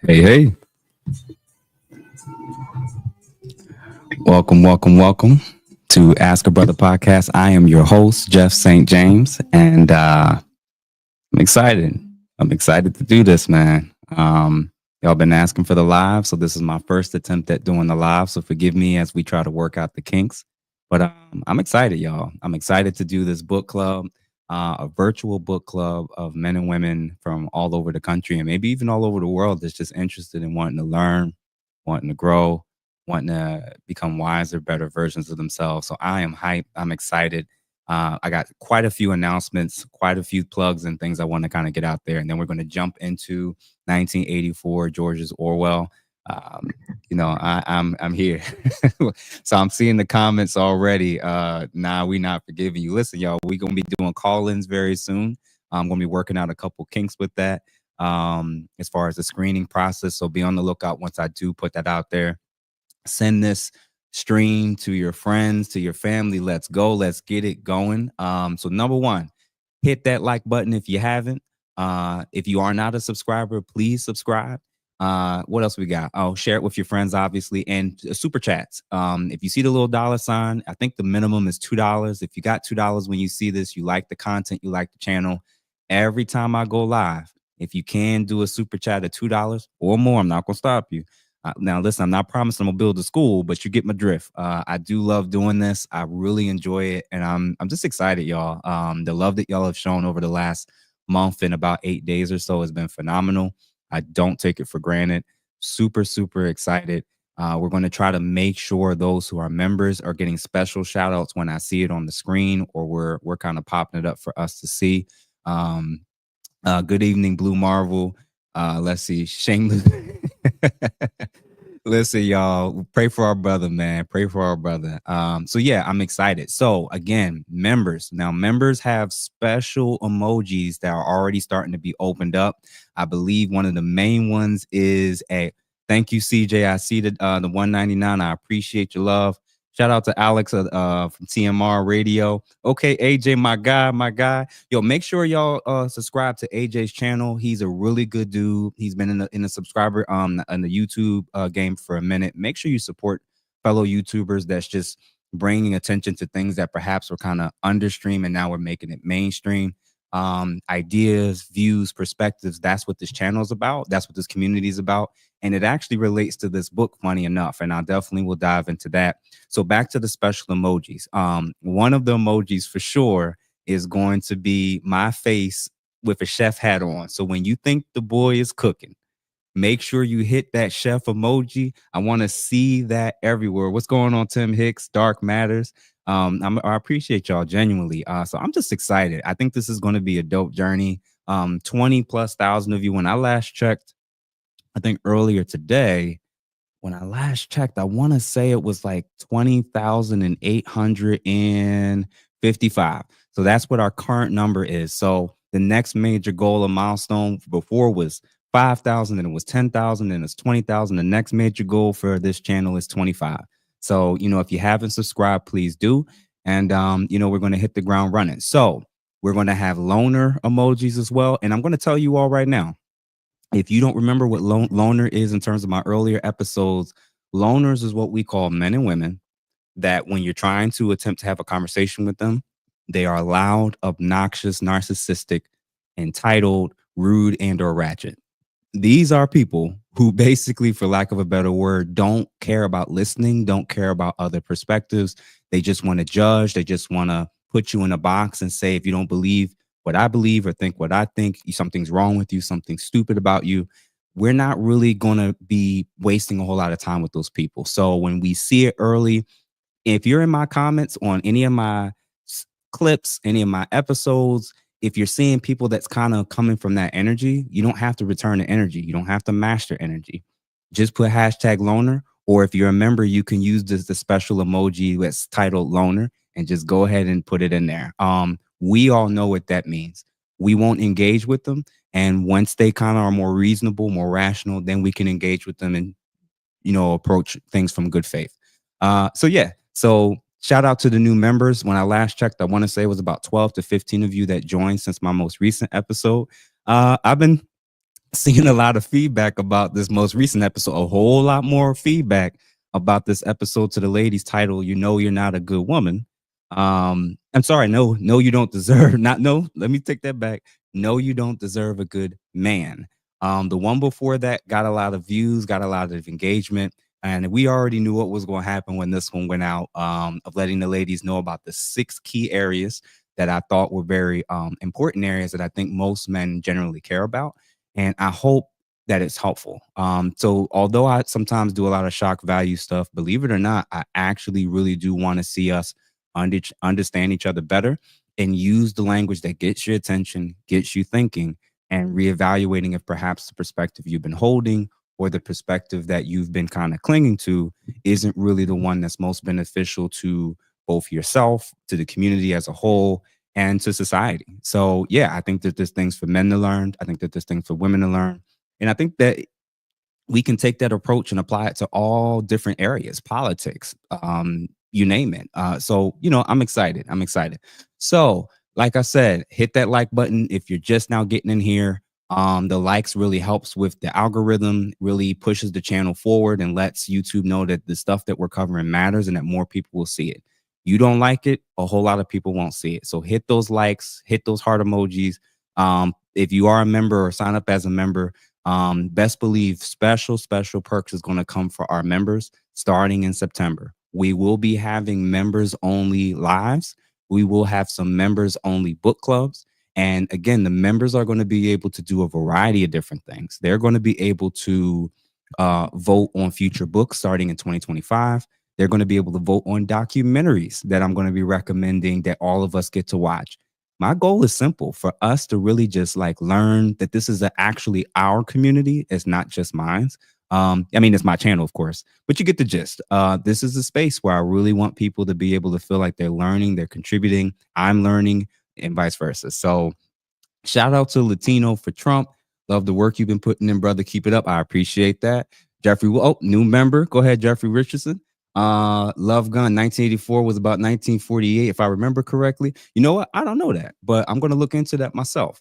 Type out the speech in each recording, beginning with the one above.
Hey, hey. Welcome to Askabrothapodcast. I am your host, Jeff St. James, and I'm excited. I'm excited to do this, man. Y'all been asking for the live, so this is my first attempt at doing the live, so forgive me as we try to work out the kinks. But I'm excited, y'all. I'm excited to do this book club, a virtual book club of men and women from all over the country and maybe even all over the world that's just interested in wanting to learn, wanting to grow, wanting to become wiser, better versions of themselves. So I am hyped. I'm excited. I got quite a few announcements, quite a few plugs and things I want to kind of get out there. And then we're going to jump into 1984, George's Orwell. Um, I'm here. So I'm seeing the comments already. Nah, we not forgiving you. Listen, y'all, we gonna be doing call-ins very soon. I'm gonna be working out a couple kinks with that. As far as the screening process. So be on the lookout once I do put that out there. Send this stream to your friends, to your family. Let's go. Let's get it going. So number one, hit that like button if you haven't. If you are not a subscriber, please subscribe. What else we got? Oh, share it with your friends, obviously, and super chats. If you see the little dollar sign, I think the minimum is $2. If you got $2 when you see this, you like the content, you like the channel. Every time I go live, if you can do a super chat at $2 or more, I'm not gonna stop you. Now, listen, I'm not promising I'm gonna build a school, but you get my drift. I do love doing this. I really enjoy it, and I'm just excited, y'all. The love that y'all have shown over the last month and about 8 days or so has been phenomenal. I don't take it for granted. Super, super excited. We're going to try to make sure those who are members are getting special shout outs when I see it on the screen, or we're kind of popping it up for us to see. Good evening, Blue Marvel. Let's see, Shameless. Listen, y'all, pray for our brother, man. Pray for our brother. So yeah, I'm excited. So again, members. Now, members have special emojis that are already starting to be opened up. I believe one of the main ones is a thank you, CJ. I see the 199. I appreciate your love. Shout out to Alex from TMR Radio. Okay, AJ, my guy. Yo, make sure y'all subscribe to AJ's channel. He's a really good dude. He's been in the subscriber in the YouTube game for a minute. Make sure you support fellow YouTubers that's just bringing attention to things that perhaps were kind of understream and now we're making it mainstream. Ideas, views, perspectives. That's what this channel is about. That's what this community is about. And it actually relates to this book, funny enough. And I definitely will dive into that. So back to the special emojis. One of the emojis for sure is going to be my face with a chef hat on. So when you think the boy is cooking, make sure you hit that chef emoji. I want to see that everywhere. What's going on, Tim Hicks? Dark Matters. I appreciate y'all genuinely. So I'm just excited. I think this is going to be a dope journey. 20,000+ of you. When I last checked, I think earlier today, when I last checked, I want to say it was like 20,855. So that's what our current number is. So the next major goal or milestone before was 5,000, and it was 10,000, and it's 20,000. The next major goal for this channel is 25. So, if you haven't subscribed, please do. And, we're going to hit the ground running. So we're going to have loner emojis as well. And I'm going to tell you all right now, if you don't remember what loner is in terms of my earlier episodes, loners is what we call men and women that when you're trying to attempt to have a conversation with them, they are loud, obnoxious, narcissistic, entitled, rude, and or ratchet. These are people who basically, for lack of a better word, don't care about listening, don't care about other perspectives. They just want to judge. They just want to put you in a box and say, if you don't believe what I believe or think what I think, something's wrong with you, something stupid about you. We're not really going to be wasting a whole lot of time with those people. So when we see it early, if you're in my comments on any of my clips, any of my episodes, if you're seeing people that's kind of coming from that energy, you don't have to return the energy. You don't have to match their energy. Just put hashtag loner. Or if you're a member, you can use the special emoji that's titled loner and just go ahead and put it in there. We all know what that means. We won't engage with them. And once they kind of are more reasonable, more rational, then we can engage with them and, approach things from good faith. So shout out to the new members. When I last checked, I want to say it was about 12 to 15 of you that joined since my most recent episode. I've been seeing a lot of feedback about this most recent episode, a whole lot more feedback about this episode to the ladies title, "You Know You're Not a Good Woman." I'm sorry, no, you don't deserve not no, let me take that back. No, you don't deserve a good man. The one before that got a lot of views, got a lot of engagement, and we already knew what was going to happen when this one went out, of letting the ladies know about the 6 key areas that I thought were very important areas that I think most men generally care about. And I hope that it's helpful. So although I sometimes do a lot of shock value stuff, believe it or not, I actually really do want to see us understand each other better and use the language that gets your attention, gets you thinking, and reevaluating if perhaps the perspective you've been holding or the perspective that you've been kind of clinging to isn't really the one that's most beneficial to both yourself, to the community as a whole, and to society. So yeah, I think that there's things for men to learn. I think that there's things for women to learn. And I think that we can take that approach and apply it to all different areas, politics, you name it. So, I'm excited. I'm excited. So, like I said, hit that like button if you're just now getting in here. The likes really helps with the algorithm, really pushes the channel forward and lets YouTube know that the stuff that we're covering matters and that more people will see it. You don't like it, a whole lot of people won't see it. So hit those likes, hit those heart emojis. If you are a member or sign up as a member, best believe special perks is going to come for our members starting in September. We will be having members only lives. We will have some members only book clubs. And again, the members are going to be able to do a variety of different things. They're going to be able to vote on future books starting in 2025. They're going to be able to vote on documentaries that I'm going to be recommending that all of us get to watch. My goal is simple, for us to really just like learn that this is actually our community. It's not just mine. I mean, it's my channel, of course, but you get the gist. This is a space where I really want people to be able to feel like they're learning, they're contributing, I'm learning, and vice versa. So shout out to Latino for Trump. Love the work you've been putting in, brother. Keep it up. I appreciate that. Jeffrey, oh, new member. Go ahead, Jeffrey Richardson. Love Gun 1984 was about 1948, if I remember correctly. You know what? I don't know that, but I'm going to look into that myself.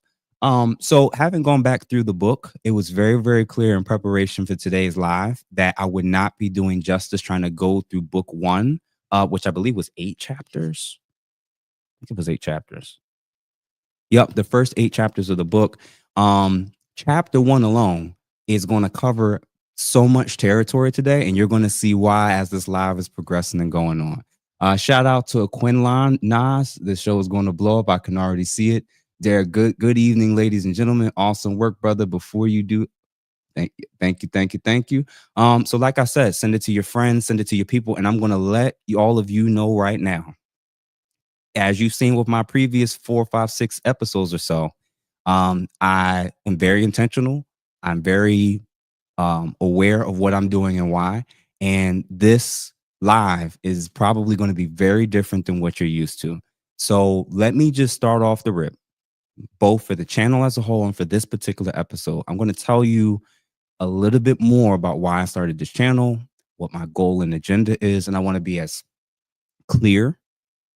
So having gone back through the book, it was very, very clear in preparation for today's live that I would not be doing justice trying to go through book 1, which I believe was 8 chapters. I think it was 8 chapters. Yep, the first 8 chapters of the book. Chapter 1 alone is going to cover so much territory today, and you're going to see why as this live is progressing and going on. Shout out to Quinlan Nas. This show is going to blow up. I can already see it. Derek, good evening, ladies and gentlemen. Awesome work, brother. Before you do, thank you. So like I said, send it to your friends, send it to your people, and I'm going to let all of you know right now, as you've seen with my previous 4, 5, 6 episodes or so, I am very intentional. I'm very aware of what I'm doing and why. And this live is probably going to be very different than what you're used to. So let me just start off the rip, both for the channel as a whole and for this particular episode. I'm going to tell you a little bit more about why I started this channel, what my goal and agenda is, and I want to be as clear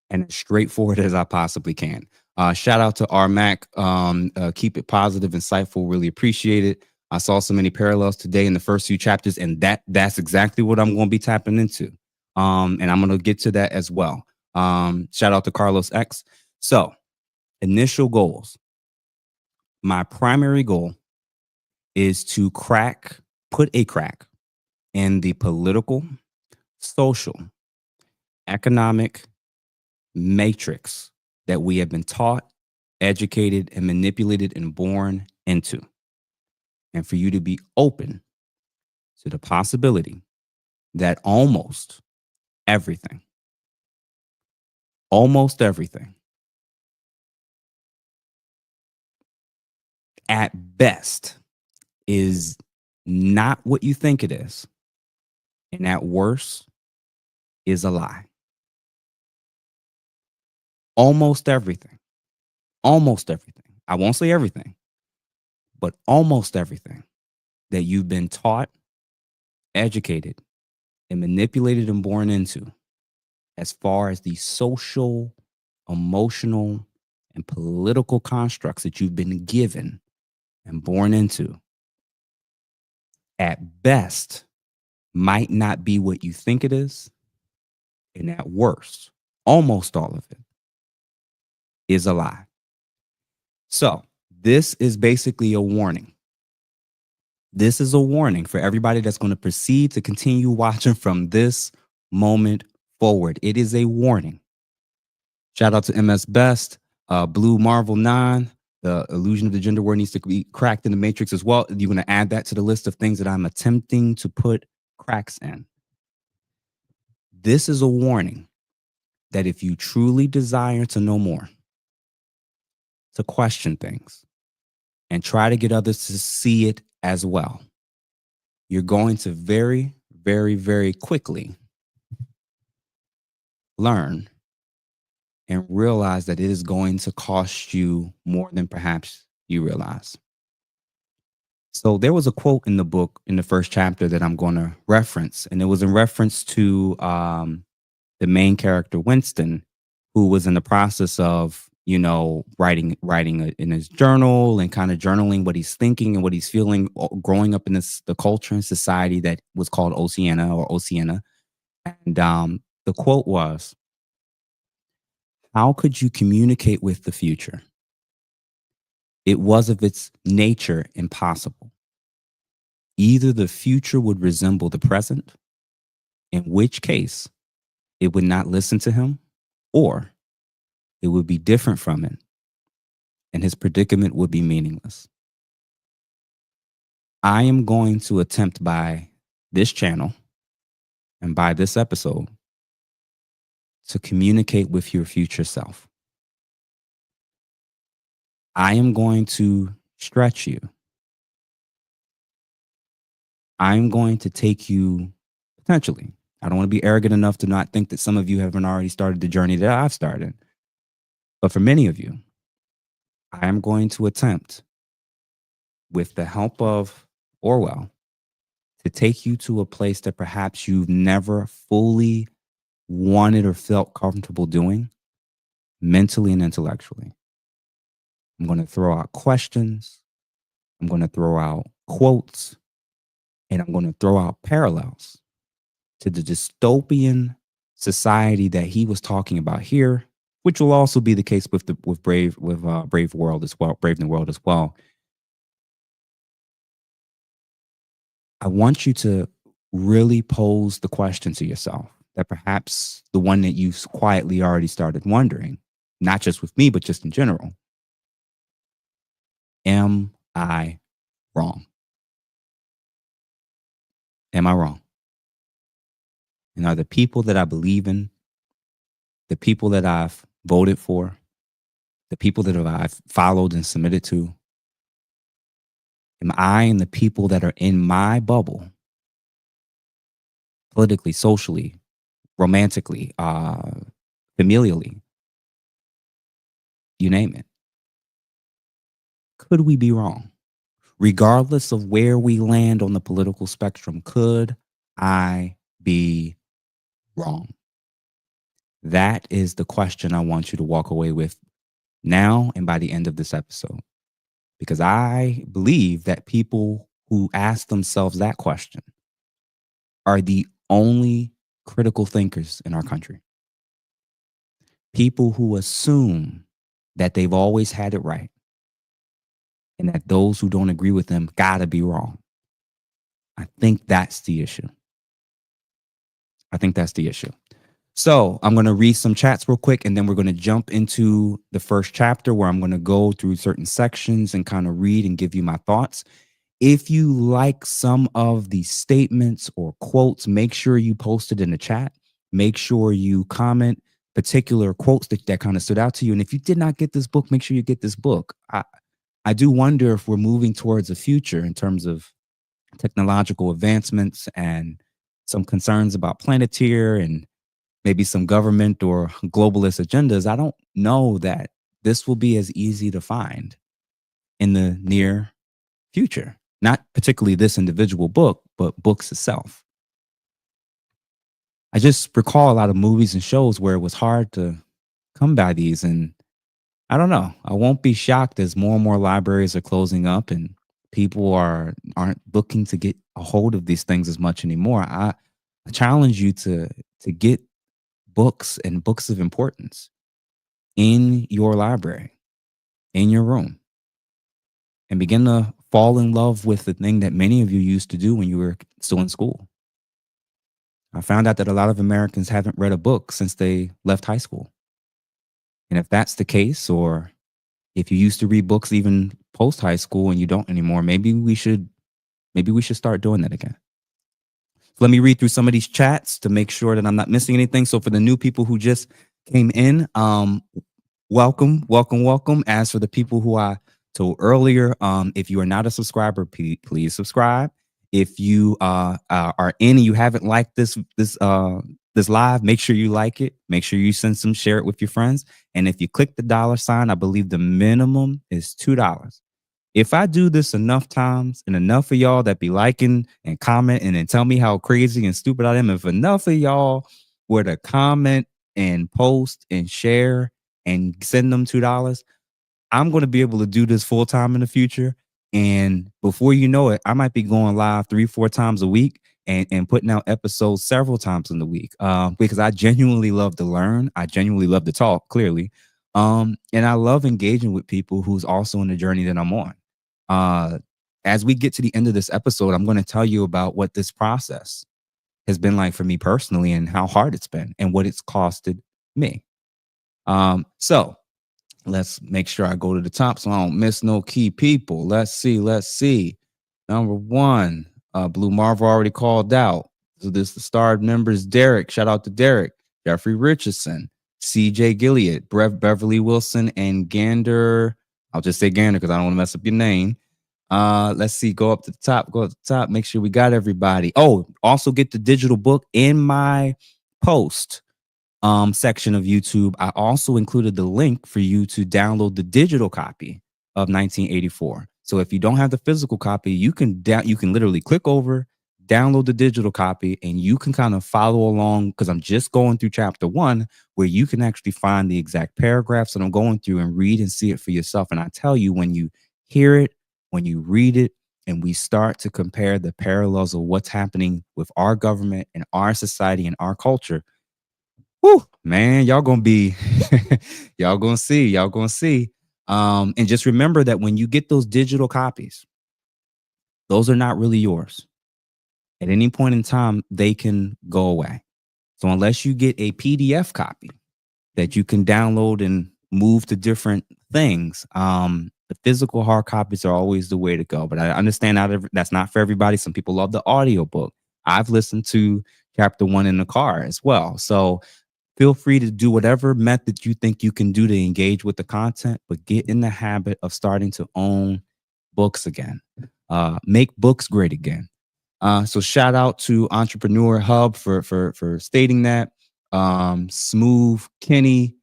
and as straightforward as I possibly can. Shout out to RMAC. Keep it positive, insightful. Really appreciate it. I saw so many parallels today in the first few chapters, and that's exactly what I'm going to be tapping into. And I'm going to get to that as well. Shout out to Carlos X. So, initial goals. My primary goal is to put a crack in the political, social, economic matrix that we have been taught, educated, and manipulated and born into. And for you to be open to the possibility that almost everything at best is not what you think it is, and at worst is a lie. Almost everything. I won't say everything, but almost everything that you've been taught, educated, and manipulated and born into, as far as the social, emotional, and political constructs that you've been given and born into, at best might not be what you think it is, and at worst, almost all of it is a lie. So, this is basically a warning. This is a warning for everybody that's going to proceed to continue watching from this moment forward. It is a warning. Shout out to MS Best, Blue Marvel 9. The illusion of the gender war needs to be cracked in the matrix as well. You're going to add that to the list of things that I'm attempting to put cracks in. This is a warning that if you truly desire to know more, to question things, and try to get others to see it as well, you're going to very, very, very quickly learn and realize that it is going to cost you more than perhaps you realize. So there was a quote in the book in the first chapter that I'm going to reference, and it was in reference to the main character, Winston, who was in the process of, writing in his journal and kind of journaling what he's thinking and what he's feeling, growing up in the culture and society that was called Oceania. And the quote was, "How could you communicate with the future? It was of its nature impossible. Either the future would resemble the present, in which case it would not listen to him, or it would be different from it, and his predicament would be meaningless." I am going to attempt by this channel and by this episode to communicate with your future self. I am going to stretch you. I'm going to take you potentially. I don't want to be arrogant enough to not think that some of you haven't already started the journey that I've started. But for many of you, I am going to attempt, with the help of Orwell, to take you to a place that perhaps you've never fully wanted or felt comfortable doing, mentally and intellectually. I'm going to throw out questions. I'm going to throw out quotes. And I'm going to throw out parallels to the dystopian society that he was talking about here, which will also be the case with Brave World as well, Brave New World as well. I want you to really pose the question to yourself, that perhaps the one that you've quietly already started wondering, not just with me, but just in general. Am I wrong? Am I wrong? And are the people that I believe in, the people that I've voted for, the people that I've followed and submitted to, am I and the people that are in my bubble, politically, socially, romantically, familially, you name it, could we be wrong? Regardless of where we land on the political spectrum, could I be wrong? That is the question I want you to walk away with now and by the end of this episode. Because I believe that people who ask themselves that question are the only critical thinkers in our country. People who assume that they've always had it right and that those who don't agree with them gotta be wrong. I think that's the issue. So I'm going to read some chats real quick, and then we're going to jump into the first chapter where I'm going to go through certain sections and kind of read and give you my thoughts. If you like some of the statements or quotes, make sure you post it in the chat. Make sure you comment particular quotes that kind of stood out to you. And if you did not get this book, make sure you get this book. I do wonder if we're moving towards a future in terms of technological advancements and some concerns about Planeteer and maybe some government or globalist agendas. I don't know that this will be as easy to find in the near future. Not particularly this individual book, but books itself. I just recall a lot of movies and shows where it was hard to come by these. And I don't know, I won't be shocked as more and more libraries are closing up and People aren't looking to get a hold of these things as much anymore. I challenge you to get books and books of importance in your library, in your room, and begin to fall in love with the thing that many of you used to do when you were still in school. I found out that a lot of Americans haven't read a book since they left high school. And if that's the case, or if you used to read books even post high school and you don't anymore, maybe we should start doing that again. So let me read through some of these chats to make sure that I'm not missing anything. So for the new people who just came in, welcome, welcome, welcome. As for the people who I told earlier, if you are not a subscriber, please subscribe. If you are in and you haven't liked this live, make sure you like it. Make sure you share it with your friends. And if you click the $sign, I believe the minimum is $2. If I do this enough times and enough of y'all that be liking and commenting and tell me how crazy and stupid I am, if enough of y'all were to comment and post and share and send them $2, I'm going to be able to do this full time in the future. And before you know it, I might be going live 3-4 times a week and putting out episodes several times in the week, because I genuinely love to learn. I genuinely love to talk, clearly. And I love engaging with people who's also in the journey that I'm on. As we get to the end of this episode, I'm going to tell you about what this process has been like for me personally and how hard it's been and what it's costed me. So let's make sure I go to the top so I don't miss no key people. Let's see. Number one, Blue Marvel already called out. So this the starred members: Derek. Shout out to Derek. Jeffrey Richardson, CJ Gilead, Beverly Wilson, and Gander. I'll just say Gander because I don't want to mess up your name. Let's see. Go up to the top. Make sure we got everybody. Oh, also get the digital book in my post section of YouTube. I also included the link for you to download the digital copy of 1984. So if you don't have the physical copy, you can literally click over, download the digital copy, and you can kind of follow along, because I'm just going through chapter 1, where you can actually find the exact paragraphs that I'm going through and read and see it for yourself. And I tell you, when you hear it, when you read it, and we start to compare the parallels of what's happening with our government and our society and our culture, whoo, man, y'all gonna be, y'all gonna see. And just remember that when you get those digital copies, those are not really yours. At any point in time, they can go away. So unless you get a PDF copy that you can download and move to different things, the physical hard copies are always the way to go. But I understand that's not for everybody. Some people love the audiobook. I've listened to chapter 1 in the car as well. So feel free to do whatever method you think you can do to engage with the content, but get in the habit of starting to own books again. Make books great again. So shout out to Entrepreneur Hub for stating that. Smooth Kenny.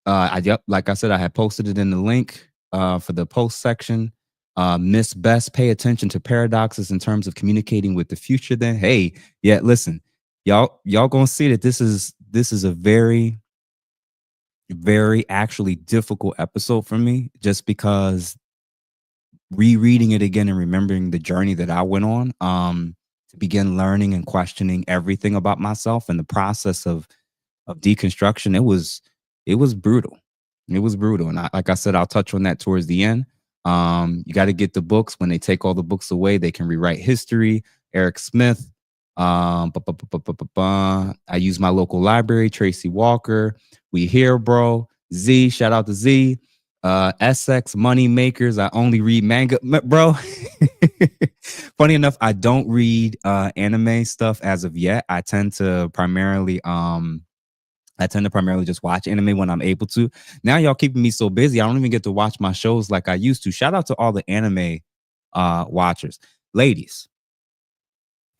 Like I said, I had posted it in the link for the post section. Miss Best, pay attention to paradoxes in terms of communicating with the future. Then, hey, yeah, listen, y'all gonna see that this is a very, very actually difficult episode for me, just because rereading it again and remembering the journey that I went on, to begin learning and questioning everything about myself and the process of deconstruction, it was brutal. It was brutal. And like I said, I'll touch on that towards the end. You got to get the books. When they take all the books away, they can rewrite history. Eric Smith. I use my local library, Tracy Walker. We Here, Bro. Z, shout out to Z. SX Money Makers. I only read manga, bro. Funny enough, I don't read anime stuff as of yet. I tend to primarily just watch anime when I'm able to. Now y'all keeping me so busy, I don't even get to watch my shows like I used to. Shout out to all the anime watchers. Ladies,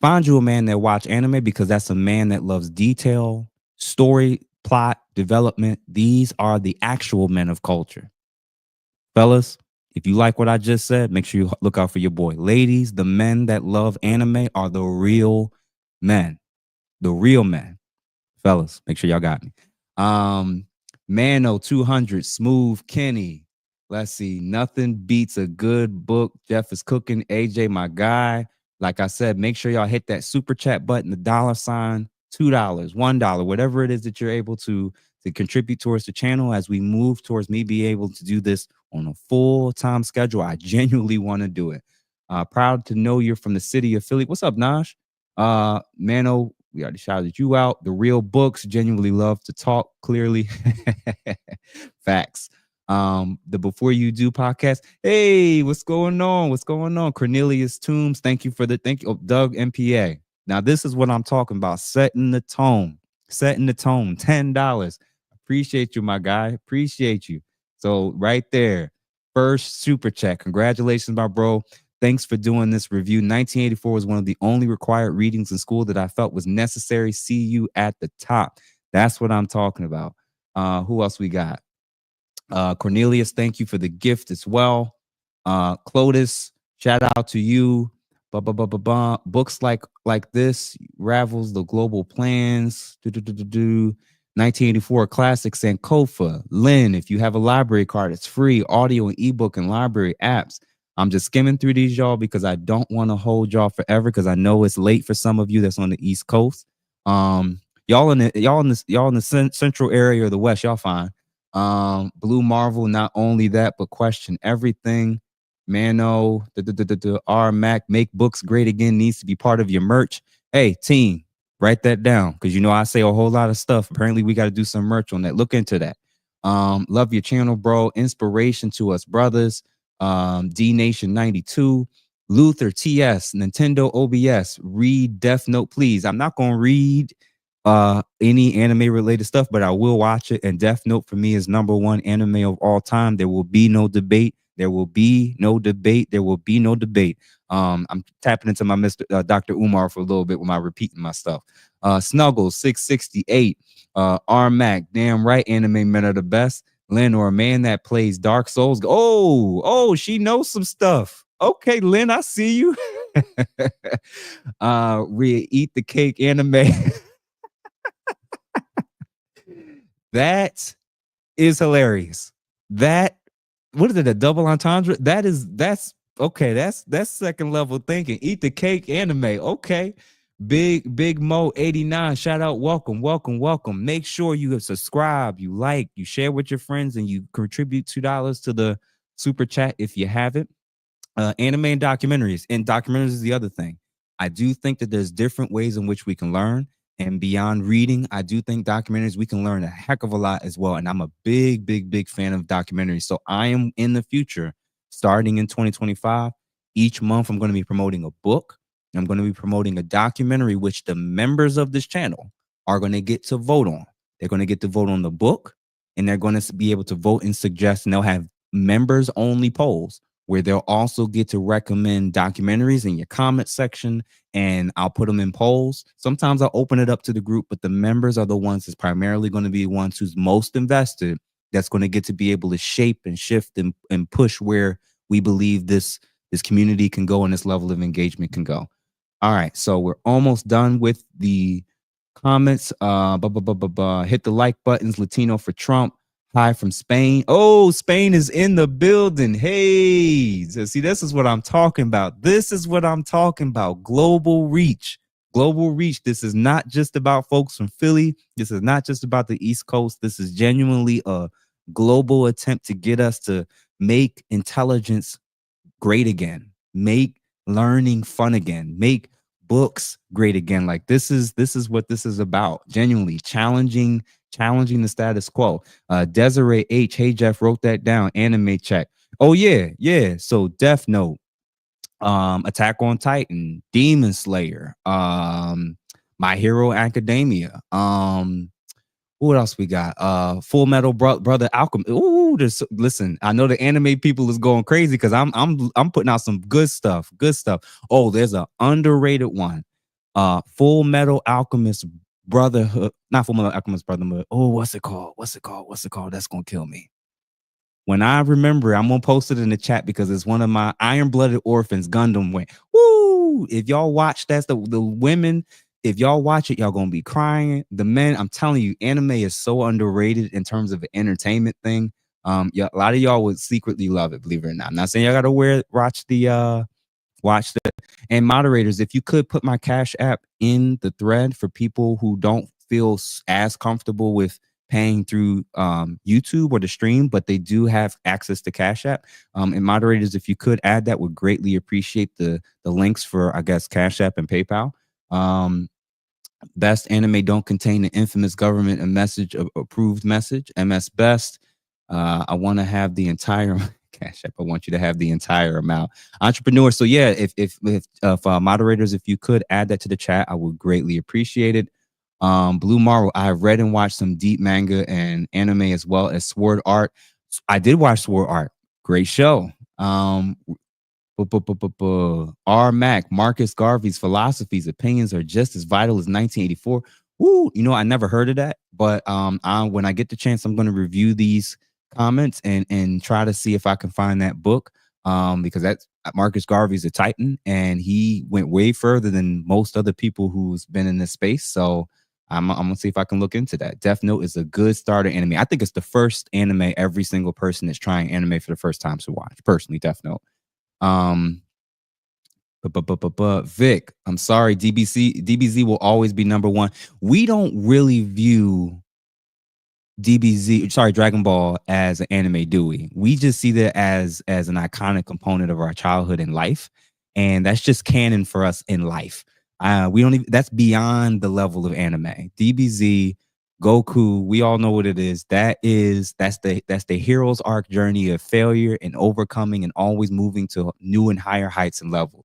find you a man that watch anime, because that's a man that loves detail, story, plot, development. These are the actual men of culture. Fellas, if you like what I just said, make sure you look out for your boy. Ladies, the men that love anime are the real men. The real men. Fellas, make sure y'all got me. Mano 200, Smooth Kenny, Let's see. Nothing beats a good book. Jeff is cooking. AJ, my guy. Like I said, make sure y'all hit that super chat button, the $, $2, $1, whatever it is that you're able to contribute towards the channel as we move towards me being able to do this on a full-time schedule. I genuinely want to do it. Proud to know you're from the city of Philly. What's up, Nash? Mano, we already shouted you out. The real books, genuinely love to talk clearly. Facts. The Before You Do podcast. Hey, what's going on? What's going on? Cornelius Toombs, thank you. Oh, Doug MPA. Now, this is what I'm talking about. Setting the tone. $10. Appreciate you, my guy. Appreciate you. So right there, first super chat. Congratulations, my bro. Thanks for doing this review. 1984 was one of the only required readings in school that I felt was necessary. See you at the top. That's what I'm talking about. Who else we got? Cornelius, thank you for the gift as well. Clotis, shout out to you. Books like this ravels the global plans. 1984 classic Sankofa. Lynn, if you have a library card, it's free. Audio and ebook and library apps. I'm just skimming through these, y'all, because I don't want to hold y'all forever, because I know it's late for some of you that's on the East Coast. Y'all in the central area or the West, y'all fine. Blue Marvel, not only that, but question everything. Mano, R Mac, make books great again needs to be part of your merch. Hey, team, write that down, because you know I say a whole lot of stuff. Apparently, we got to do some merch on that. Look into that. Love your channel, bro. Inspiration to us brothers. D Nation 92. Luther TS, Nintendo OBS. Read Death Note, please. I'm not gonna read any anime related stuff, but I will watch it. And Death Note for me is #1 anime of all time. There will be no debate. I'm tapping into my Mr. Dr. Umar for a little bit with my repeating my stuff. Snuggles 668. Armac, damn right, anime men are the best. Lynn, or a man that plays Dark Souls. Oh, she knows some stuff. Okay, Lynn, I see you. We eat the cake anime. That is hilarious. What is it, a double entendre? That's okay. That's second level thinking. Eat the cake anime. Okay. Big Mo 89. Shout out. Welcome. Make sure you subscribe, you like, you share with your friends, and you contribute $2 to the super chat if you haven't. Anime and documentaries. And documentaries is the other thing. I do think that there's different ways in which we can learn. And beyond reading, I do think documentaries, we can learn a heck of a lot as well. And I'm a big fan of documentaries. So I am in the future, starting in 2025, each month I'm going to be promoting a book. I'm going to be promoting a documentary, which the members of this channel are going to get to vote on. They're going to get to vote on the book, and they're going to be able to vote and suggest, and they'll have members only polls where they'll also get to recommend documentaries in your comment section, and I'll put them in polls. Sometimes I'll open it up to the group, but the members are the ones that's primarily going to be the ones who's most invested, that's going to get to be able to shape and shift and push where we believe this community can go and this level of engagement can go. All right, so we're almost done with the comments. Hit the like buttons. Latino for Trump. Hi from Spain. Oh, Spain is in the building. Hey, so see, this is what I'm talking about. Global reach. This is not just about folks from Philly. This is not just about the East Coast. This is genuinely a global attempt to get us to make intelligence great again, make learning fun again, make books great again. Like this is what this is about. Genuinely challenging the status quo. Desiree H. Hey Jeff, wrote that down. Anime check. Oh yeah. So Death Note, Attack on Titan, Demon Slayer, My Hero Academia. What else we got? Full Metal Brother Alchemy. Ooh, listen, I know the anime people is going crazy because I'm putting out some good stuff. Oh, there's an underrated one. Full Metal Alchemist Brotherhood. Not Full Metal Alchemist Brotherhood. Oh, what's it called? That's gonna kill me. When I remember, I'm gonna post it in the chat because it's one of my Iron-Blooded Orphans. Gundam went. Woo! If y'all watch, that's the women. If y'all watch it, y'all gonna be crying. The men, I'm telling you, anime is so underrated in terms of an entertainment thing. Yeah, a lot of y'all would secretly love it, believe it or not. I'm not saying y'all gotta watch the and moderators, if you could put my Cash App in the thread for people who don't feel as comfortable with paying through YouTube or the stream, but they do have access to Cash App. And moderators, if you could add that, would greatly appreciate the links for, I guess, Cash App and PayPal. Best anime don't contain the infamous government a message approved message. MS Best. I want to have the entire Cash App. I want you to have the entire amount. Entrepreneur. So yeah, if moderators, if you could add that to the chat, I would greatly appreciate it. Blue Marvel. I have read and watched some deep manga and anime as well as Sword Art. I did watch Sword Art. Great show. R. Mac, Marcus Garvey's philosophies, opinions are just as vital as 1984. Woo, I never heard of that, but when I get the chance, I'm going to review these comments and try to see if I can find that book, because that's Marcus Garvey's a titan, and he went way further than most other people who's been in this space. So I'm gonna see if I can look into that. Death Note is a good starter anime. I think it's the first anime every single person that's trying anime for the first time to watch. Personally, Death Note. Vic, I'm sorry, DBZ will always be number one. We don't really view Dragon Ball as an anime, do we? We just see that as an iconic component of our childhood and life, and that's just canon for us in life. We don't even, that's beyond the level of anime. DBZ, Goku, we all know what it is. That's the hero's arc journey of failure and overcoming and always moving to new and higher heights and levels.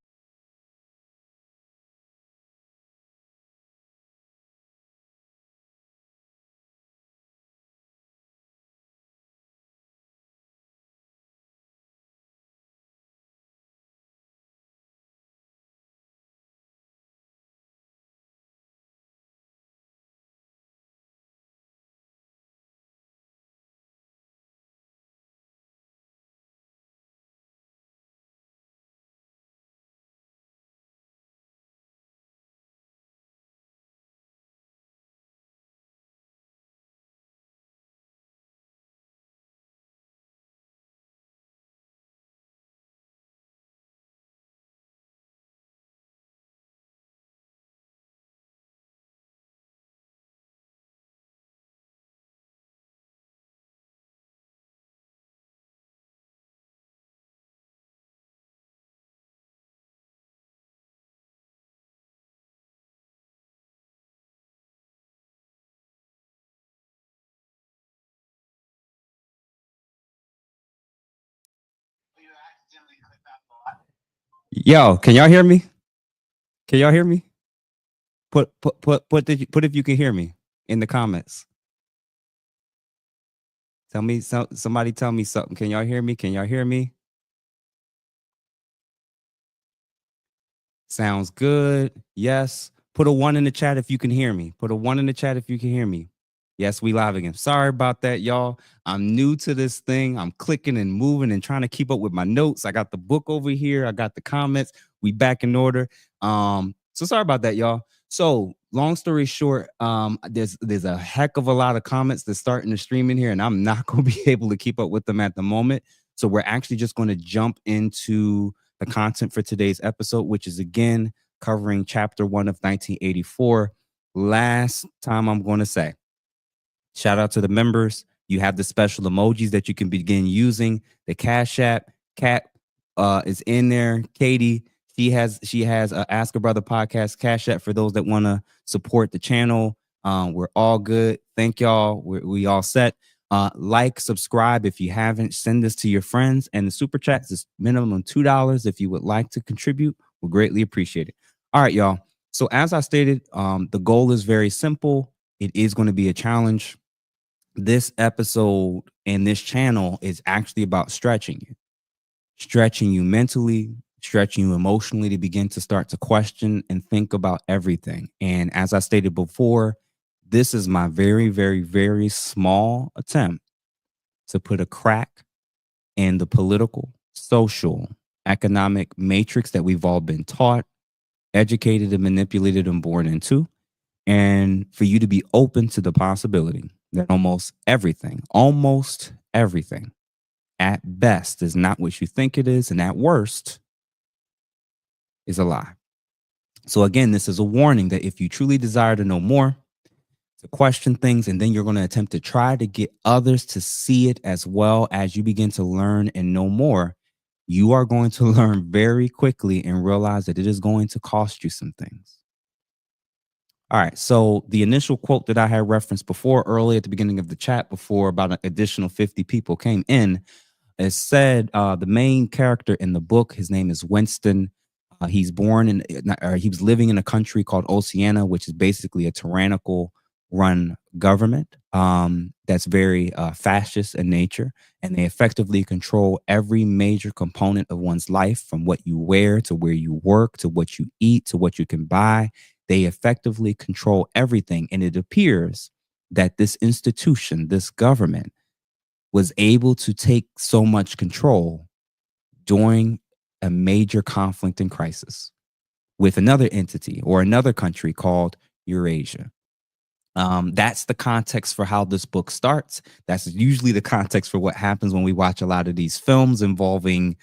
Yo, can y'all hear me? Can y'all hear me? Put if you can hear me in the comments. Tell me, somebody tell me something. Can y'all hear me? Can y'all hear me? Sounds good. Yes. Put a 1 in the chat if you can hear me. Put a 1 in the chat if you can hear me. Yes, we live again. Sorry about that, y'all. I'm new to this thing. I'm clicking and moving and trying to keep up with my notes. I got the book over here. I got the comments. We back in order. So sorry about that, y'all. So long story short, there's a heck of a lot of comments that's starting to stream in here, and I'm not going to be able to keep up with them at the moment. So we're actually just going to jump into the content for today's episode, which is again covering chapter 1 of 1984. Last time I'm going to say, shout out to the members. You have the special emojis that you can begin using. The Cash App, Cat is in there. Katie, she has Ask a Brother podcast Cash App for those that want to support the channel. We're all good. Thank y'all. We all set. Like, subscribe if you haven't. Send this to your friends. And the super chats is minimum $2 if you would like to contribute. We'll greatly appreciate it. All right, y'all. So as I stated, the goal is very simple. It is going to be a challenge. This episode and this channel is actually about stretching you mentally, stretching you emotionally to begin to start to question and think about everything. And as I stated before, this is my very, very, very small attempt to put a crack in the political, social, economic matrix that we've all been taught, educated, and manipulated and born into. And for you to be open to the possibility that almost everything. At best is not what you think it is, and at worst is a lie. So again, this is a warning that if you truly desire to know more, to question things, and then you're going to attempt to try to get others to see it as well as you begin to learn and know more, you are going to learn very quickly and realize that it is going to cost you some things. All right. So the initial quote that I had referenced before, early at the beginning of the chat, before about an additional 50 people came in, it said the main character in the book, his name is Winston. He's born in, or he was living in a country called Oceania, which is basically a tyrannical run government that's very fascist in nature. And they effectively control every major component of one's life, from what you wear to where you work to what you eat to what you can buy. They effectively control everything. And it appears that this institution, this government, was able to take so much control during a major conflict and crisis with another entity or another country called Eurasia. That's the context for how this book starts. That's usually the context for what happens when we watch a lot of these films involving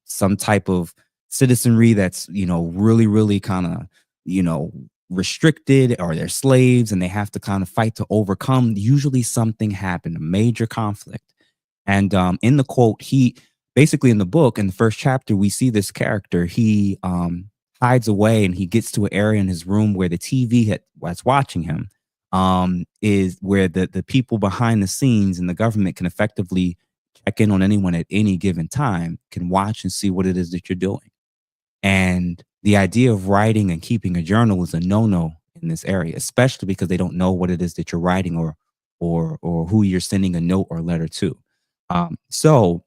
some type of citizenry that's, really, really kind of, restricted, or they're slaves and they have to kind of fight to overcome. Usually something happened, a major conflict. And in the quote, he basically, in the book, in the first chapter, we see this character. He hides away and he gets to an area in his room where the TV that's watching him is where the people behind the scenes in the government can effectively check in on anyone at any given time, can watch and see what it is that you're doing. And the idea of writing and keeping a journal is a no-no in this area, especially because they don't know what it is that you're writing or who you're sending a note or letter to. So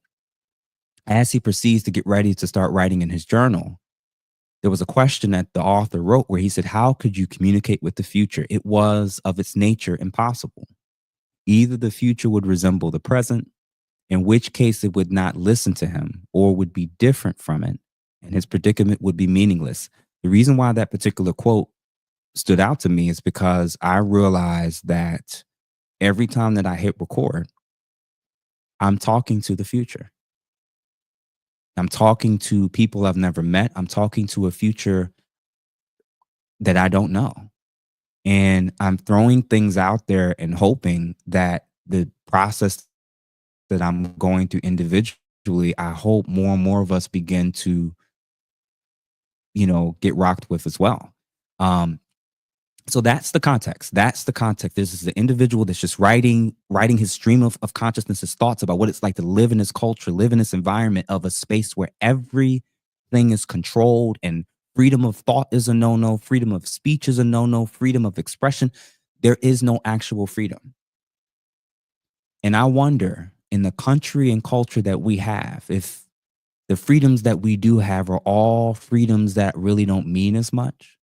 as he proceeds to get ready to start writing in his journal, there was a question that the author wrote where he said, how could you communicate with the future? It was of its nature impossible. Either the future would resemble the present, in which case it would not listen to him, or would be different from it, and his predicament would be meaningless. The reason why that particular quote stood out to me is because I realized that every time that I hit record, I'm talking to the future. I'm talking to people I've never met. I'm talking to a future that I don't know. And I'm throwing things out there and hoping that the process that I'm going through individually, I hope more and more of us begin to, get rocked with as well. So that's the context. That's the context. This is the individual that's just writing his stream of consciousness, his thoughts about what it's like to live in this culture, live in this environment of a space where everything is controlled, and freedom of thought is a no-no, freedom of speech is a no-no, freedom of expression. There is no actual freedom. And I wonder, in the country and culture that we have, if the freedoms that we do have are all freedoms that really don't mean as much,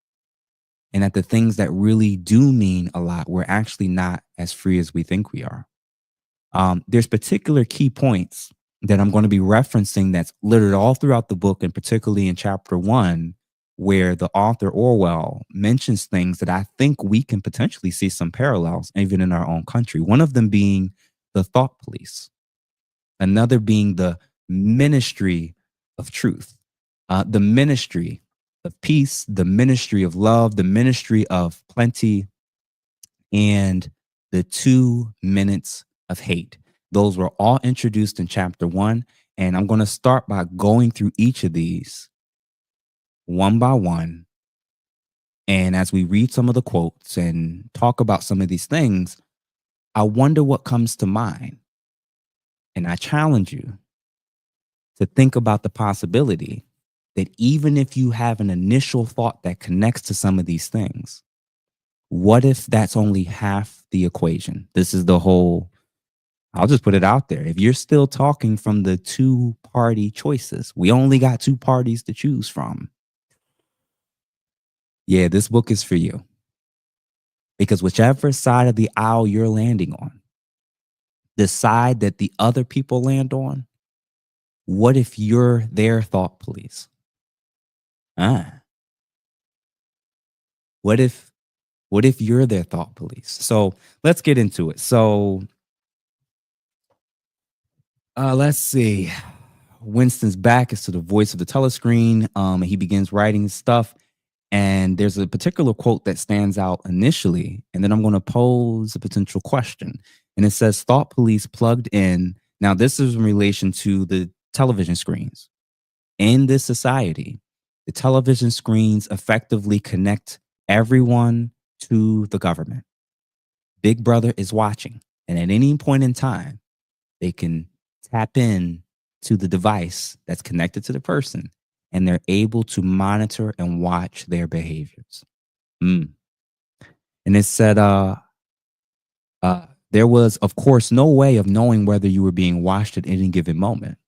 and that the things that really do mean a lot, we're actually not as free as we think we are. There's particular key points that I'm going to be referencing that's littered all throughout the book, and particularly in chapter 1, where the author Orwell mentions things that I think we can potentially see some parallels even in our own country. One of them being the thought police, another being the ministry of truth, the ministry of peace, the ministry of love, the ministry of plenty, and the 2 minutes of hate. Those were all introduced in chapter 1. And I'm going to start by going through each of these one by one. And as we read some of the quotes and talk about some of these things, I wonder what comes to mind. And I challenge you to think about the possibility that even if you have an initial thought that connects to some of these things, what if that's only half the equation? This is the whole, I'll just put it out there. If you're still talking from the 2-party choices, we only got 2 parties to choose from. Yeah, this book is for you. Because whichever side of the aisle you're landing on, the side that the other people land on, what if you're their thought police? What if you're their thought police? So let's get into it. So Let's see. Winston's back is to the voice of the telescreen. And he begins writing stuff. And there's a particular quote that stands out initially. And then I'm going to pose a potential question. And it says, thought police plugged in. Now, this is in relation to the television screens. In this society, the television screens effectively connect everyone to the government. Big Brother is watching. And at any point in time, they can tap in to the device that's connected to the person, and they're able to monitor and watch their behaviors. And it said, there was, of course, no way of knowing whether you were being watched at any given moment.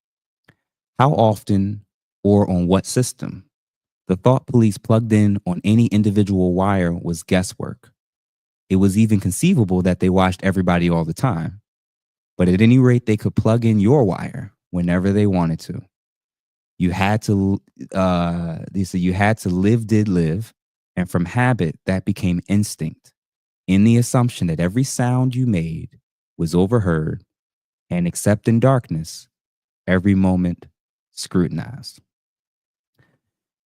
How often or on what system? The thought police plugged in on any individual wire was guesswork. It was even conceivable that they watched everybody all the time. But at any rate, they could plug in your wire whenever they wanted to. You had to, they said you had to live, did live. And from habit, that became instinct, in the assumption that every sound you made was overheard, and except in darkness, every moment scrutinized.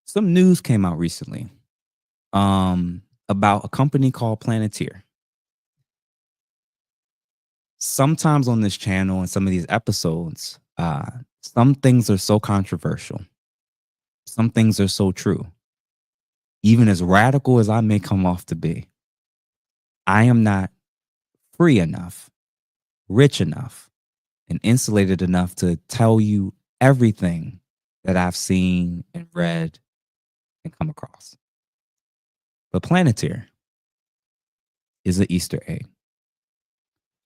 Some news came out recently about a company called Planeteer. Sometimes on this channel and some of these episodes, some things are so controversial. Some things are so true. Even as radical as I may come off to be, I am not free enough, rich enough, and insulated enough to tell you everything that I've seen and read and come across. But Planeteer is an Easter egg.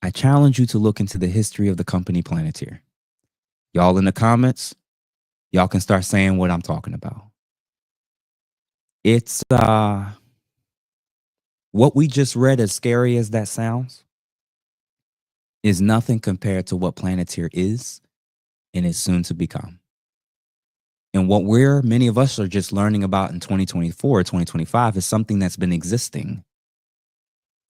I challenge you to look into the history of the company Planeteer. Y'all in the comments, y'all can start saying what I'm talking about. It's what we just read, as scary as that sounds, is nothing compared to what Planeteer is and is soon to become. And what many of us are just learning about in 2024, 2025 is something that's been existing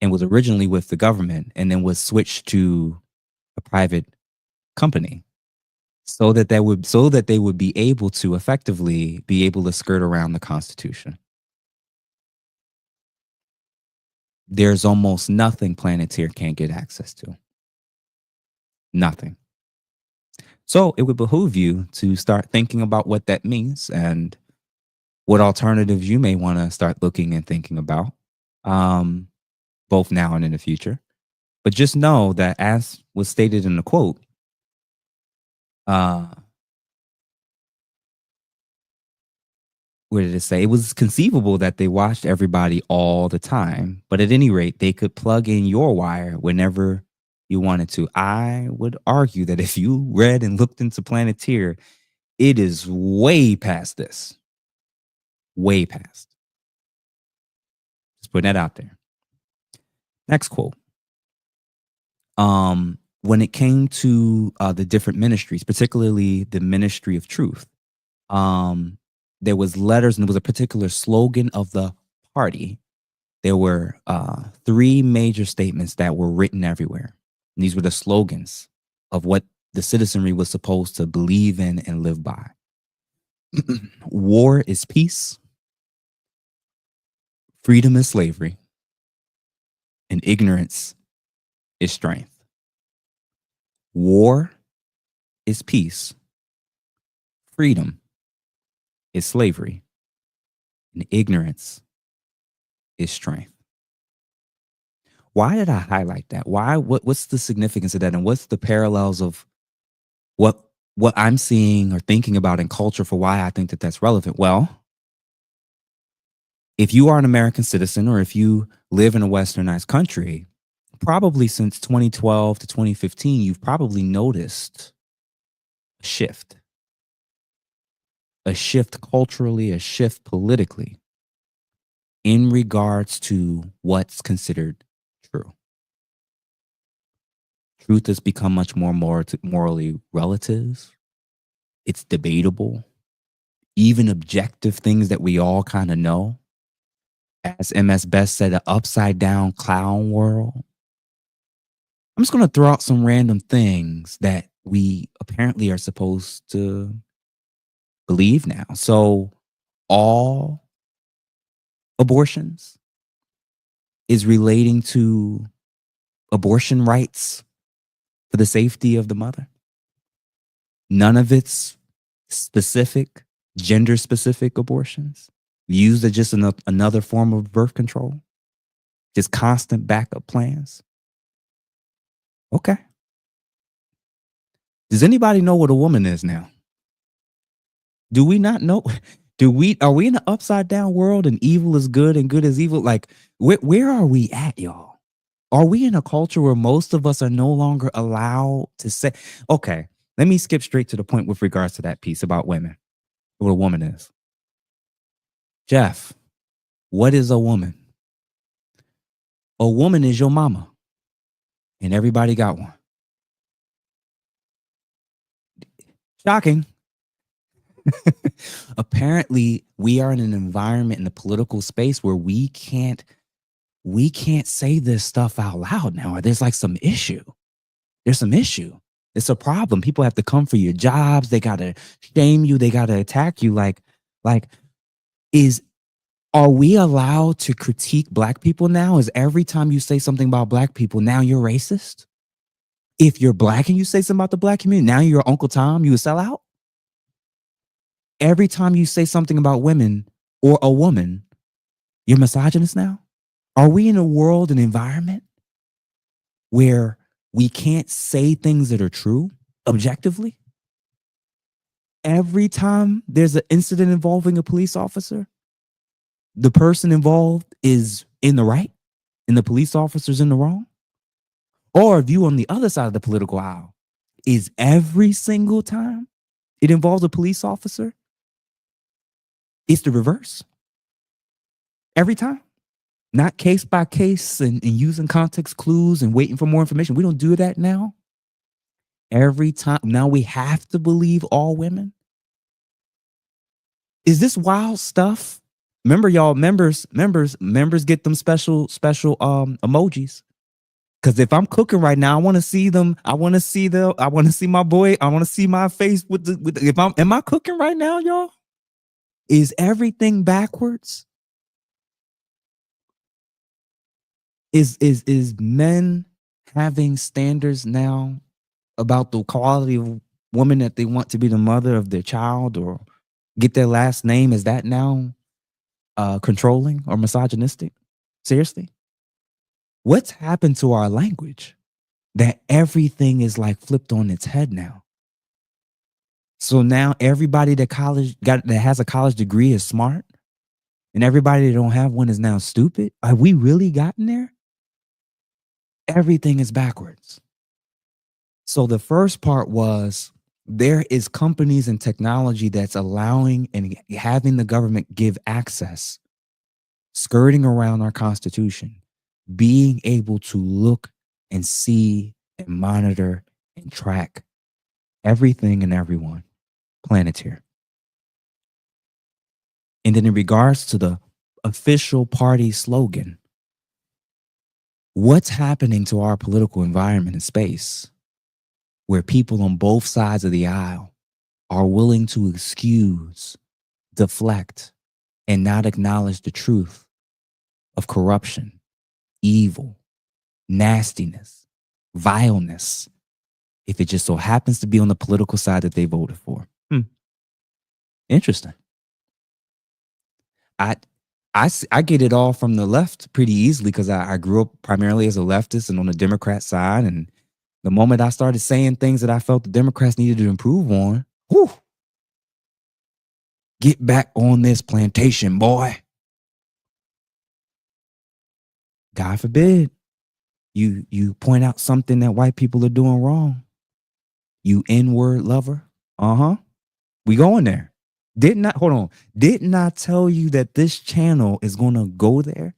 and was originally with the government and then was switched to a private company so that they would be able to effectively be able to skirt around the Constitution. There's almost nothing Planeteer can't get access to. Nothing. So it would behoove you to start thinking about what that means and what alternatives you may want to start looking and thinking about, both now and in the future. But just know that, as was stated in the quote, where did it say? It was conceivable that they watched everybody all the time, but at any rate, they could plug in your wire whenever you wanted to. I would argue that if you read and looked into Planeteer, it is way past this. Way past. Just putting that out there. Next quote. When it came to the different ministries, particularly the Ministry of Truth, there was letters and there was a particular slogan of the party. There were 3 major statements that were written everywhere. And these were the slogans of what the citizenry was supposed to believe in and live by. War is peace. Freedom is slavery. And ignorance is strength. War is peace. Freedom is slavery. And ignorance is strength. Why did I highlight that? Why? What's the significance of that? And what's the parallels of what I'm seeing or thinking about in culture for why I think that that's relevant? Well, if you are an American citizen or if you live in a westernized country, probably since 2012 to 2015, you've probably noticed a shift. A shift culturally, a shift politically in regards to what's considered true. Truth has become much more morally relative. It's debatable. Even objective things that we all kind of know. As MS Best said, an upside down clown world. I'm just going to throw out some random things that we apparently are supposed to believe now. So all abortions is relating to abortion rights for the safety of the mother. None of it's specific, gender specific abortions used as just another form of birth control. Just constant backup plans. Okay. Does anybody know what a woman is now? Do we not know? Are we in an upside down world and evil is good and good is evil? Like, where are we at, y'all? Are we in a culture where most of us are no longer allowed to say, okay, let me skip straight to the point with regards to that piece about women, what a woman is. Jeff, what is a woman? A woman is your mama, and everybody got one. Shocking. Apparently, we are in an environment in the political space where we can't say this stuff out loud now. There's like some issue. There's some issue. It's a problem. People have to come for your jobs. They gotta shame you. They gotta attack you. Are we allowed to critique black people now? Is every time you say something about black people, now you're racist? If you're black and you say something about the black community, now you're Uncle Tom, you a sellout? Every time you say something about women or a woman, you're misogynist now? Are we in a world, an environment where we can't say things that are true objectively? Every time there's an incident involving a police officer, the person involved is in the right and the police officer's in the wrong? Or if you on the other side of the political aisle, is every single time it involves a police officer, it's the reverse? Every time? Not case by case and using context clues and waiting for more information. We don't do that now. Every time. Now we have to believe all women. Is this wild stuff? Remember, y'all, members get them special emojis. Because if I'm cooking right now, I want to see them. I want to see my boy. I want to see my face am I cooking right now, y'all? Is everything backwards? Is men having standards now about the quality of woman that they want to be the mother of their child or get their last name? Is that now controlling or misogynistic? Seriously? What's happened to our language that everything is like flipped on its head now? So now everybody that has a college degree is smart, and everybody that don't have one is now stupid. Have we really gotten there? Everything is backwards. So the first part was there is companies and technology that's allowing and having the government give access, skirting around our Constitution, being able to look and see and monitor and track everything and everyone, Planeteer. And then in regards to the official party slogan, what's happening to our political environment and space where people on both sides of the aisle are willing to excuse, deflect, and not acknowledge the truth of corruption, evil, nastiness, vileness, if it just so happens to be on the political side that they voted for? Interesting. I get it all from the left pretty easily because I grew up primarily as a leftist and on the Democrat side. And the moment I started saying things that I felt the Democrats needed to improve on, get back on this plantation, boy. God forbid you point out something that white people are doing wrong. You N-word lover. We going there. Didn't I tell you that this channel is going to go there?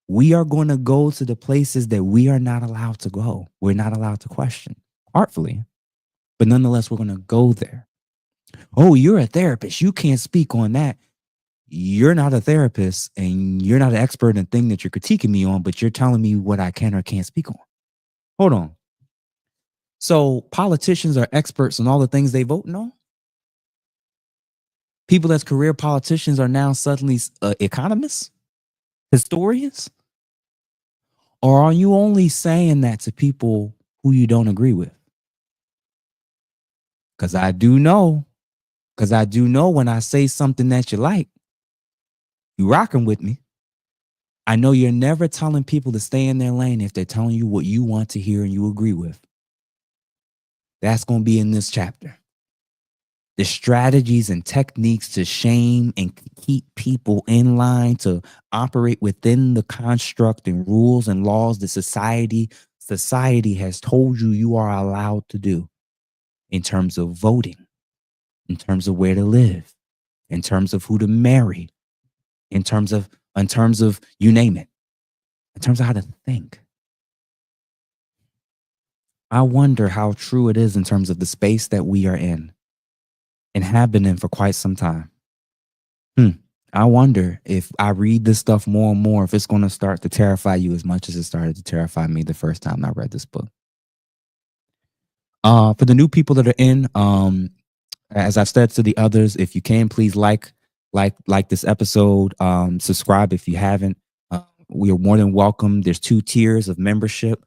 We are going to go to the places that we are not allowed to go. We're not allowed to question artfully, but nonetheless, we're going to go there. Oh, you're a therapist. You can't speak on that. You're not a therapist and you're not an expert in the thing that you're critiquing me on, but you're telling me what I can or can't speak on. Hold on. So politicians are experts on all the things they vote on. People that's career politicians are now suddenly economists, historians? Or are you only saying that to people who you don't agree with? Because I do know when I say something that you like, you rocking with me. I know you're never telling people to stay in their lane if they're telling you what you want to hear and you agree with. That's going to be in this chapter. The strategies and techniques to shame and keep people in line to operate within the construct and rules and laws that society has told you are allowed to do in terms of voting, in terms of where to live, in terms of who to marry, in terms of you name it, in terms of how to think. I wonder how true it is in terms of the space that we are in and have been in for quite some time. I wonder if I read this stuff more and more, if it's going to start to terrify you as much as it started to terrify me the first time I read this book. For the new people that are in, as I've said to the others, if you can, please like this episode. Subscribe if you haven't. We are more than welcome. There's 2 tiers of membership.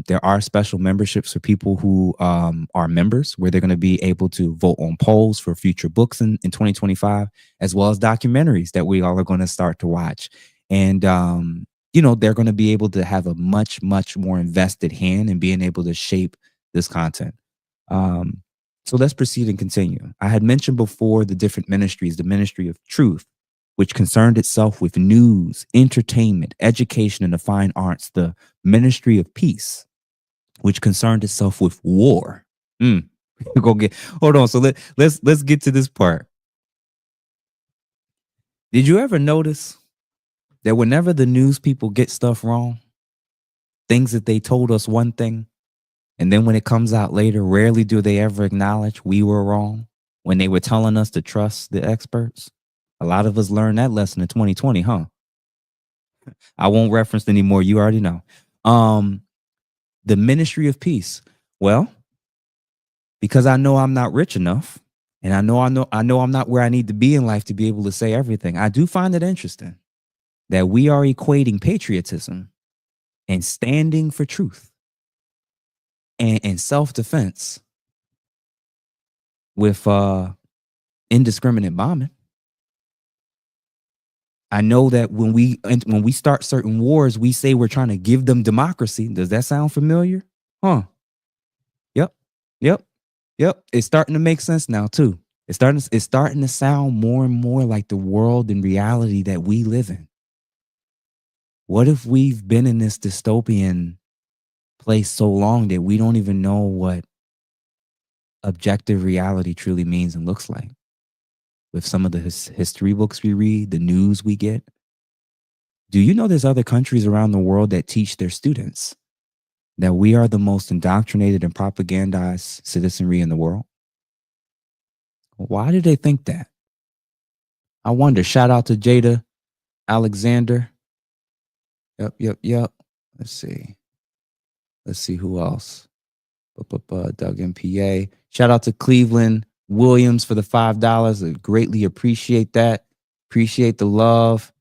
There are special memberships for people who are members, where they're going to be able to vote on polls for future books in 2025, as well as documentaries that we all are going to start to watch. And, they're going to be able to have a much, much more invested hand in being able to shape this content. So let's proceed and continue. I had mentioned before the different ministries, the ministry of truth, which concerned itself with news, entertainment, education, and the fine arts. The ministry of peace, which concerned itself with war. Hold on. So let's get to this part. Did you ever notice that whenever the news people get stuff wrong, things that they told us one thing, and then when it comes out later, rarely do they ever acknowledge we were wrong when they were telling us to trust the experts? A lot of us learned that lesson in 2020, huh? I won't reference it anymore. You already know. The ministry of peace. Well, because I know I'm not rich enough, and I know I'm not where I need to be in life to be able to say everything. I do find it interesting that we are equating patriotism and standing for truth and self-defense with indiscriminate bombing. I know that when we start certain wars, we say we're trying to give them democracy. Does that sound familiar? Huh? Yep. It's starting to make sense now too. It's starting to sound more and more like the world and reality that we live in. What if we've been in this dystopian place so long that we don't even know what objective reality truly means and looks like? With some of the history books we read, the news we get. Do you know there's other countries around the world that teach their students that we are the most indoctrinated and propagandized citizenry in the world? Why do they think that? I wonder. Shout out to Jada Alexander. Yep. Let's see who else. Doug MPA. Shout out to Cleveland Williams for the $5. I greatly appreciate that. Appreciate the love.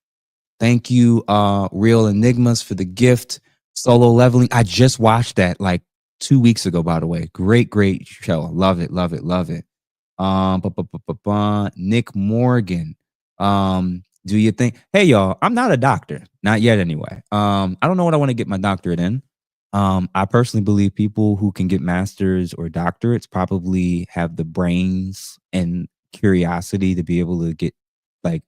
Thank you, Real Enigmas, for the gift. Solo Leveling. I just watched that like 2 weeks ago, by the way. Great show. Love it. Nick Morgan. Do you think? Hey, y'all, I'm not a doctor. Not yet, anyway. I don't know what I want to get my doctorate in. I personally believe people who can get masters or doctorates probably have the brains and curiosity to be able to get like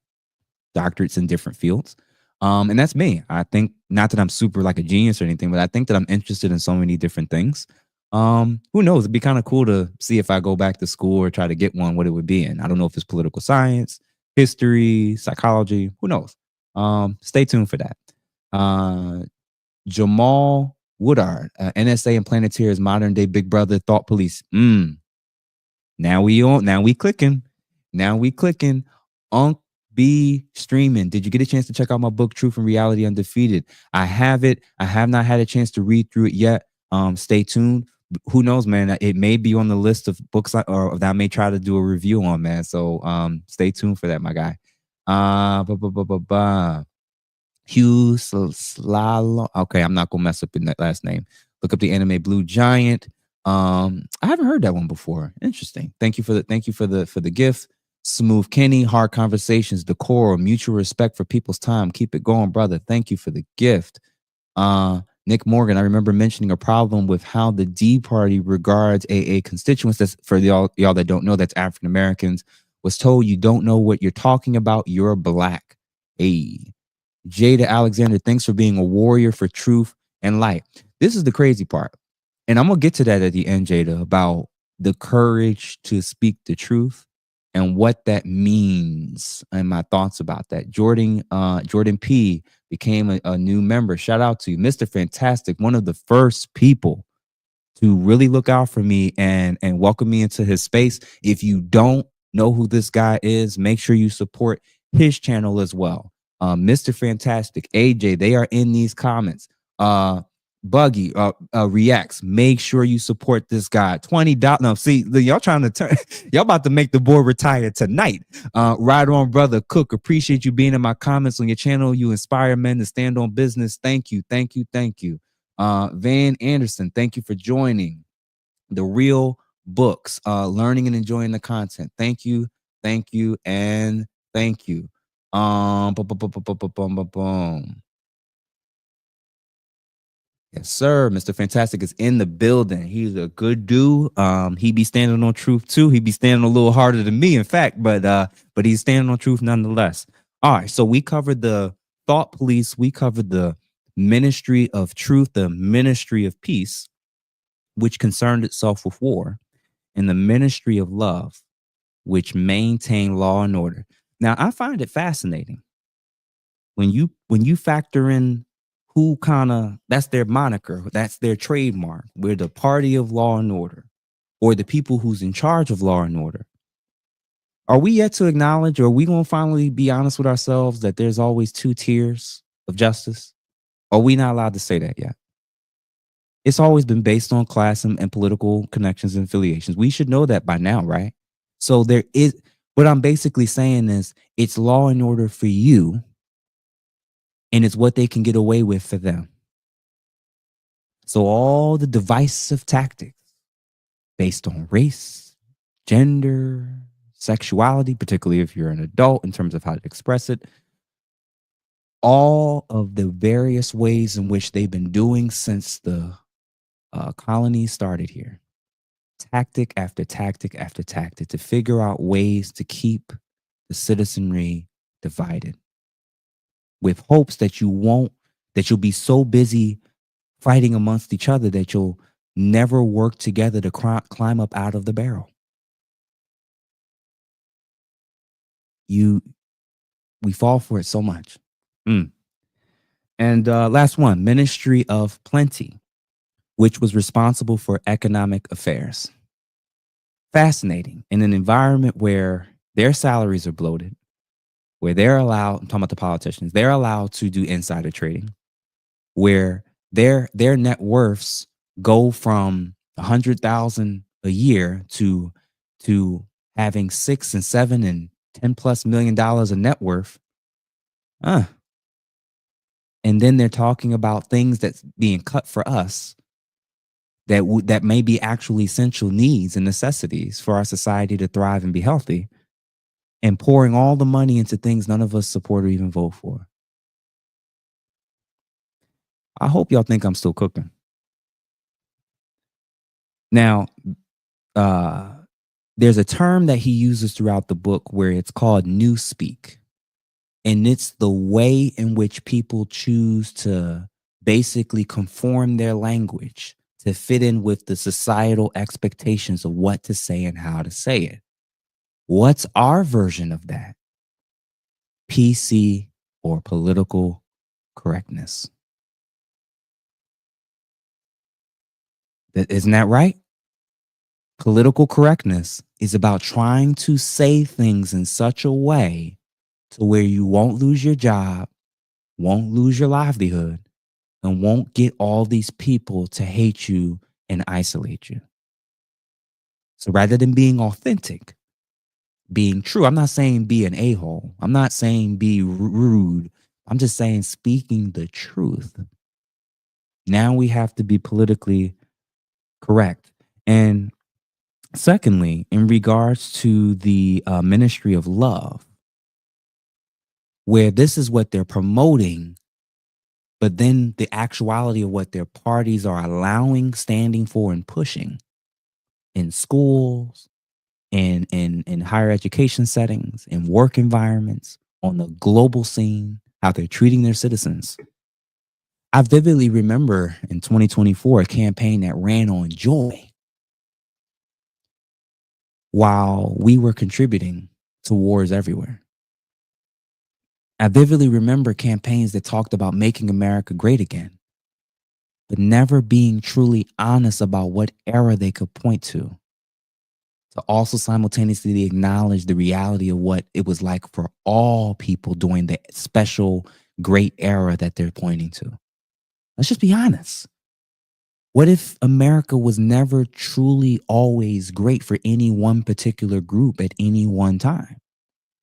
doctorates in different fields. And that's me. I think, not that I'm super like a genius or anything, but I think that I'm interested in so many different things. Who knows? It'd be kind of cool to see if I go back to school or try to get one, what it would be in. I don't know if it's political science, history, psychology, who knows? Stay tuned for that. Jamal Woodard, NSA and Planeteers, modern day Big Brother, thought police. Now we clicking. Unc B streaming. Did you get a chance to check out my book, Truth and Reality Undefeated? I have it. I have not had a chance to read through it yet. Stay tuned. who knows, man? It may be on the list of books or that I may try to do a review on, man. So stay tuned for that, my guy. Hugh Slalom. Okay, I'm not gonna mess up in that last name. Look up the anime Blue Giant. I haven't heard that one before. Interesting. Thank you for the gift. Smooth Kenny, hard conversations, decorum, mutual respect for people's time. Keep it going, brother. Thank you for the gift. Nick Morgan, I remember mentioning a problem with how the D Party regards AA constituents. That's for y'all that don't know, that's African Americans. Was told you don't know what you're talking about. You're black. Hey. Jada Alexander, thanks for being a warrior for truth and light. This is the crazy part. And I'm going to get to that at the end, Jada, about the courage to speak the truth and what that means and my thoughts about that. Jordan P became a new member. Shout out to you, Mr. Fantastic, one of the first people to really look out for me and welcome me into his space. If you don't know who this guy is, make sure you support his channel as well. Mr. Fantastic, AJ, they are in these comments. Buggy reacts. Make sure you support this guy. $20. No, see, y'all trying to turn, y'all about to make the boy retire tonight. Right on, brother Cook. Appreciate you being in my comments on your channel. You inspire men to stand on business. Thank you, thank you, thank you. Van Anderson, thank you for joining. The Real Books, learning and enjoying the content. Thank you, and thank you. Yes, sir. Mr. Fantastic is in the building. He's a good dude. He be standing on truth too. He be standing a little harder than me, in fact, but he's standing on truth nonetheless. All right, so we covered the thought police. We covered the ministry of truth, the ministry of peace, which concerned itself with war, and the ministry of love, which maintained law and order. Now, I find it fascinating when you factor in who that's their moniker, that's their trademark. We're the party of law and order, or the people who's in charge of law and order. Are we yet to acknowledge, or are we going to finally be honest with ourselves that there's always two tiers of justice? Are we not allowed to say that yet? It's always been based on class and political connections and affiliations. We should know that by now, right? So there is, what I'm basically saying is it's law and order for you, and it's what they can get away with for them. So all the divisive tactics based on race, gender, sexuality, particularly if you're an adult in terms of how to express it, all of the various ways in which they've been doing since the colonies started here, tactic after tactic after tactic, to figure out ways to keep the citizenry divided, with hopes that you'll be so busy fighting amongst each other that you'll never work together to climb up out of the barrel. We fall for it so much. And last one, Ministry of Plenty, which was responsible for economic affairs. Fascinating. In an environment where their salaries are bloated, where they're allowed, I'm talking about the politicians, they're allowed to do insider trading, where their net worths go from 100,000 a year to having $6 and $7 and $10+ million of net worth. And then they're talking about things that's being cut for us that may be actually essential needs and necessities for our society to thrive and be healthy, and pouring all the money into things none of us support or even vote for. I hope y'all think I'm still cooking. Now, there's a term that he uses throughout the book where it's called newspeak. And it's the way in which people choose to basically conform their language to fit in with the societal expectations of what to say and how to say it. What's our version of that? PC, or political correctness. Isn't that right? Political correctness is about trying to say things in such a way to where you won't lose your job, won't lose your livelihood, and won't get all these people to hate you and isolate you. So rather than being authentic, being true, I'm not saying be an a-hole. I'm not saying be rude. I'm just saying speaking the truth. Now we have to be politically correct. And secondly, in regards to the ministry of love, where this is what they're promoting, but then the actuality of what their parties are allowing, standing for, and pushing in schools, in higher education settings, in work environments, on the global scene, how they're treating their citizens. I vividly remember in 2024 a campaign that ran on joy while we were contributing to wars everywhere. I vividly remember campaigns that talked about making America great again, but never being truly honest about what era they could point to also simultaneously acknowledge the reality of what it was like for all people during the special great era that they're pointing to. Let's just be honest. What if America was never truly always great for any one particular group at any one time?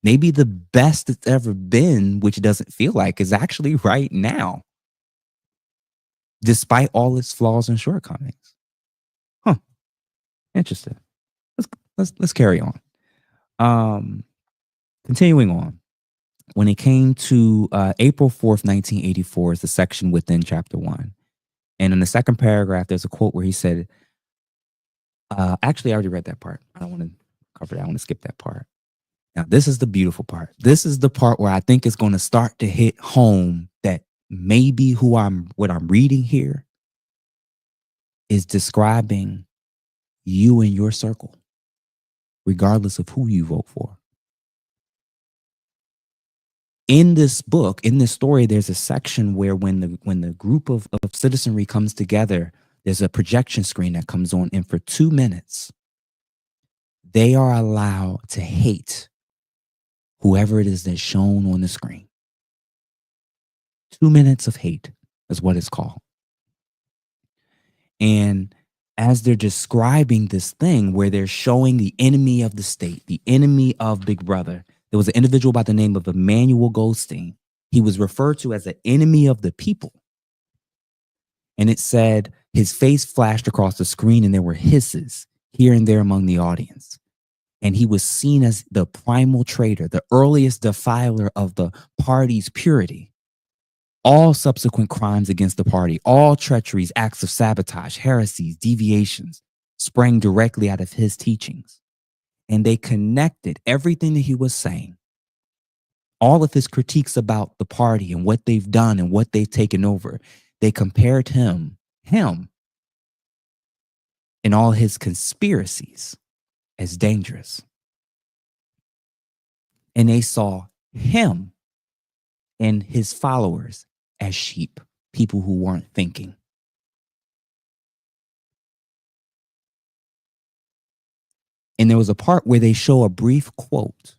Maybe the best it's ever been, which doesn't feel like, is actually right now, despite all its flaws and shortcomings. Huh. Interesting. Let's carry on. Continuing on. When it came to April 4th, 1984 is the section within chapter 1. And in the second paragraph, there's a quote where he said, actually, I already read that part. I don't want to cover that. I want to skip that part. Now, this is the beautiful part. This is the part where I think it's going to start to hit home that maybe what I'm reading here is describing you and your circle, regardless of who you vote for. In this book, in this story, there's a section where when the group of citizenry comes together, there's a projection screen that comes on, and for 2 minutes, they are allowed to hate whoever it is that's shown on the screen. 2 minutes of hate is what it's called. And as they're describing this thing where they're showing the enemy of the state, the enemy of Big Brother, there was an individual by the name of Emmanuel Goldstein. He was referred to as the enemy of the people. And it said his face flashed across the screen and there were hisses here and there among the audience. And he was seen as the primal traitor, the earliest defiler of the party's purity. All subsequent crimes against the party, all treacheries, acts of sabotage, heresies, deviations, sprang directly out of his teachings. And they connected everything that he was saying, all of his critiques about the party and what they've done and what they've taken over. They compared him and all his conspiracies as dangerous. And they saw him and his followers as sheep, people who weren't thinking. And there was a part where they show a brief quote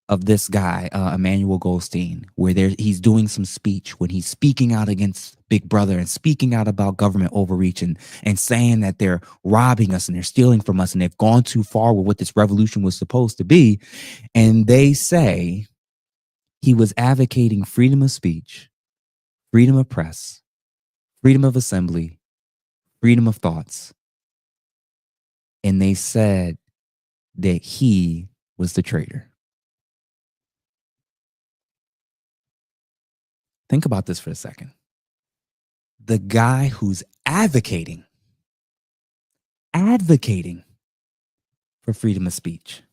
of this guy, Emmanuel Goldstein, where he's doing some speech when he's speaking out against Big Brother and speaking out about government overreach and saying that they're robbing us and they're stealing from us and they've gone too far with what this revolution was supposed to be. And they say he was advocating freedom of speech, freedom of press, freedom of assembly, freedom of thoughts. And they said that he was the traitor. Think about this for a second. The guy who's advocating for freedom of speech,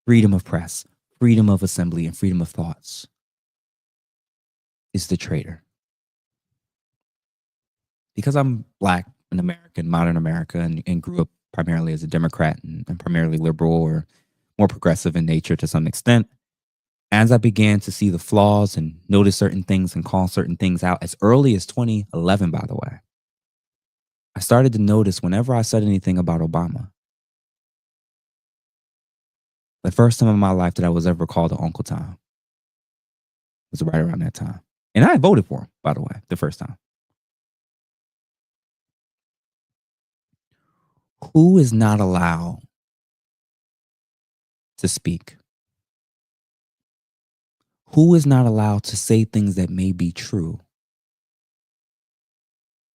freedom of press, freedom of assembly, and freedom of thoughts is the traitor. Because I'm Black and American, modern America, and grew up primarily as a Democrat and primarily liberal or more progressive in nature to some extent, as I began to see the flaws and notice certain things and call certain things out as early as 2011, by the way, I started to notice whenever I said anything about Obama, the first time in my life that I was ever called an Uncle Tom was right around that time. And I voted for him, by the way, the first time. Who is not allowed to speak? Who is not allowed to say things that may be true?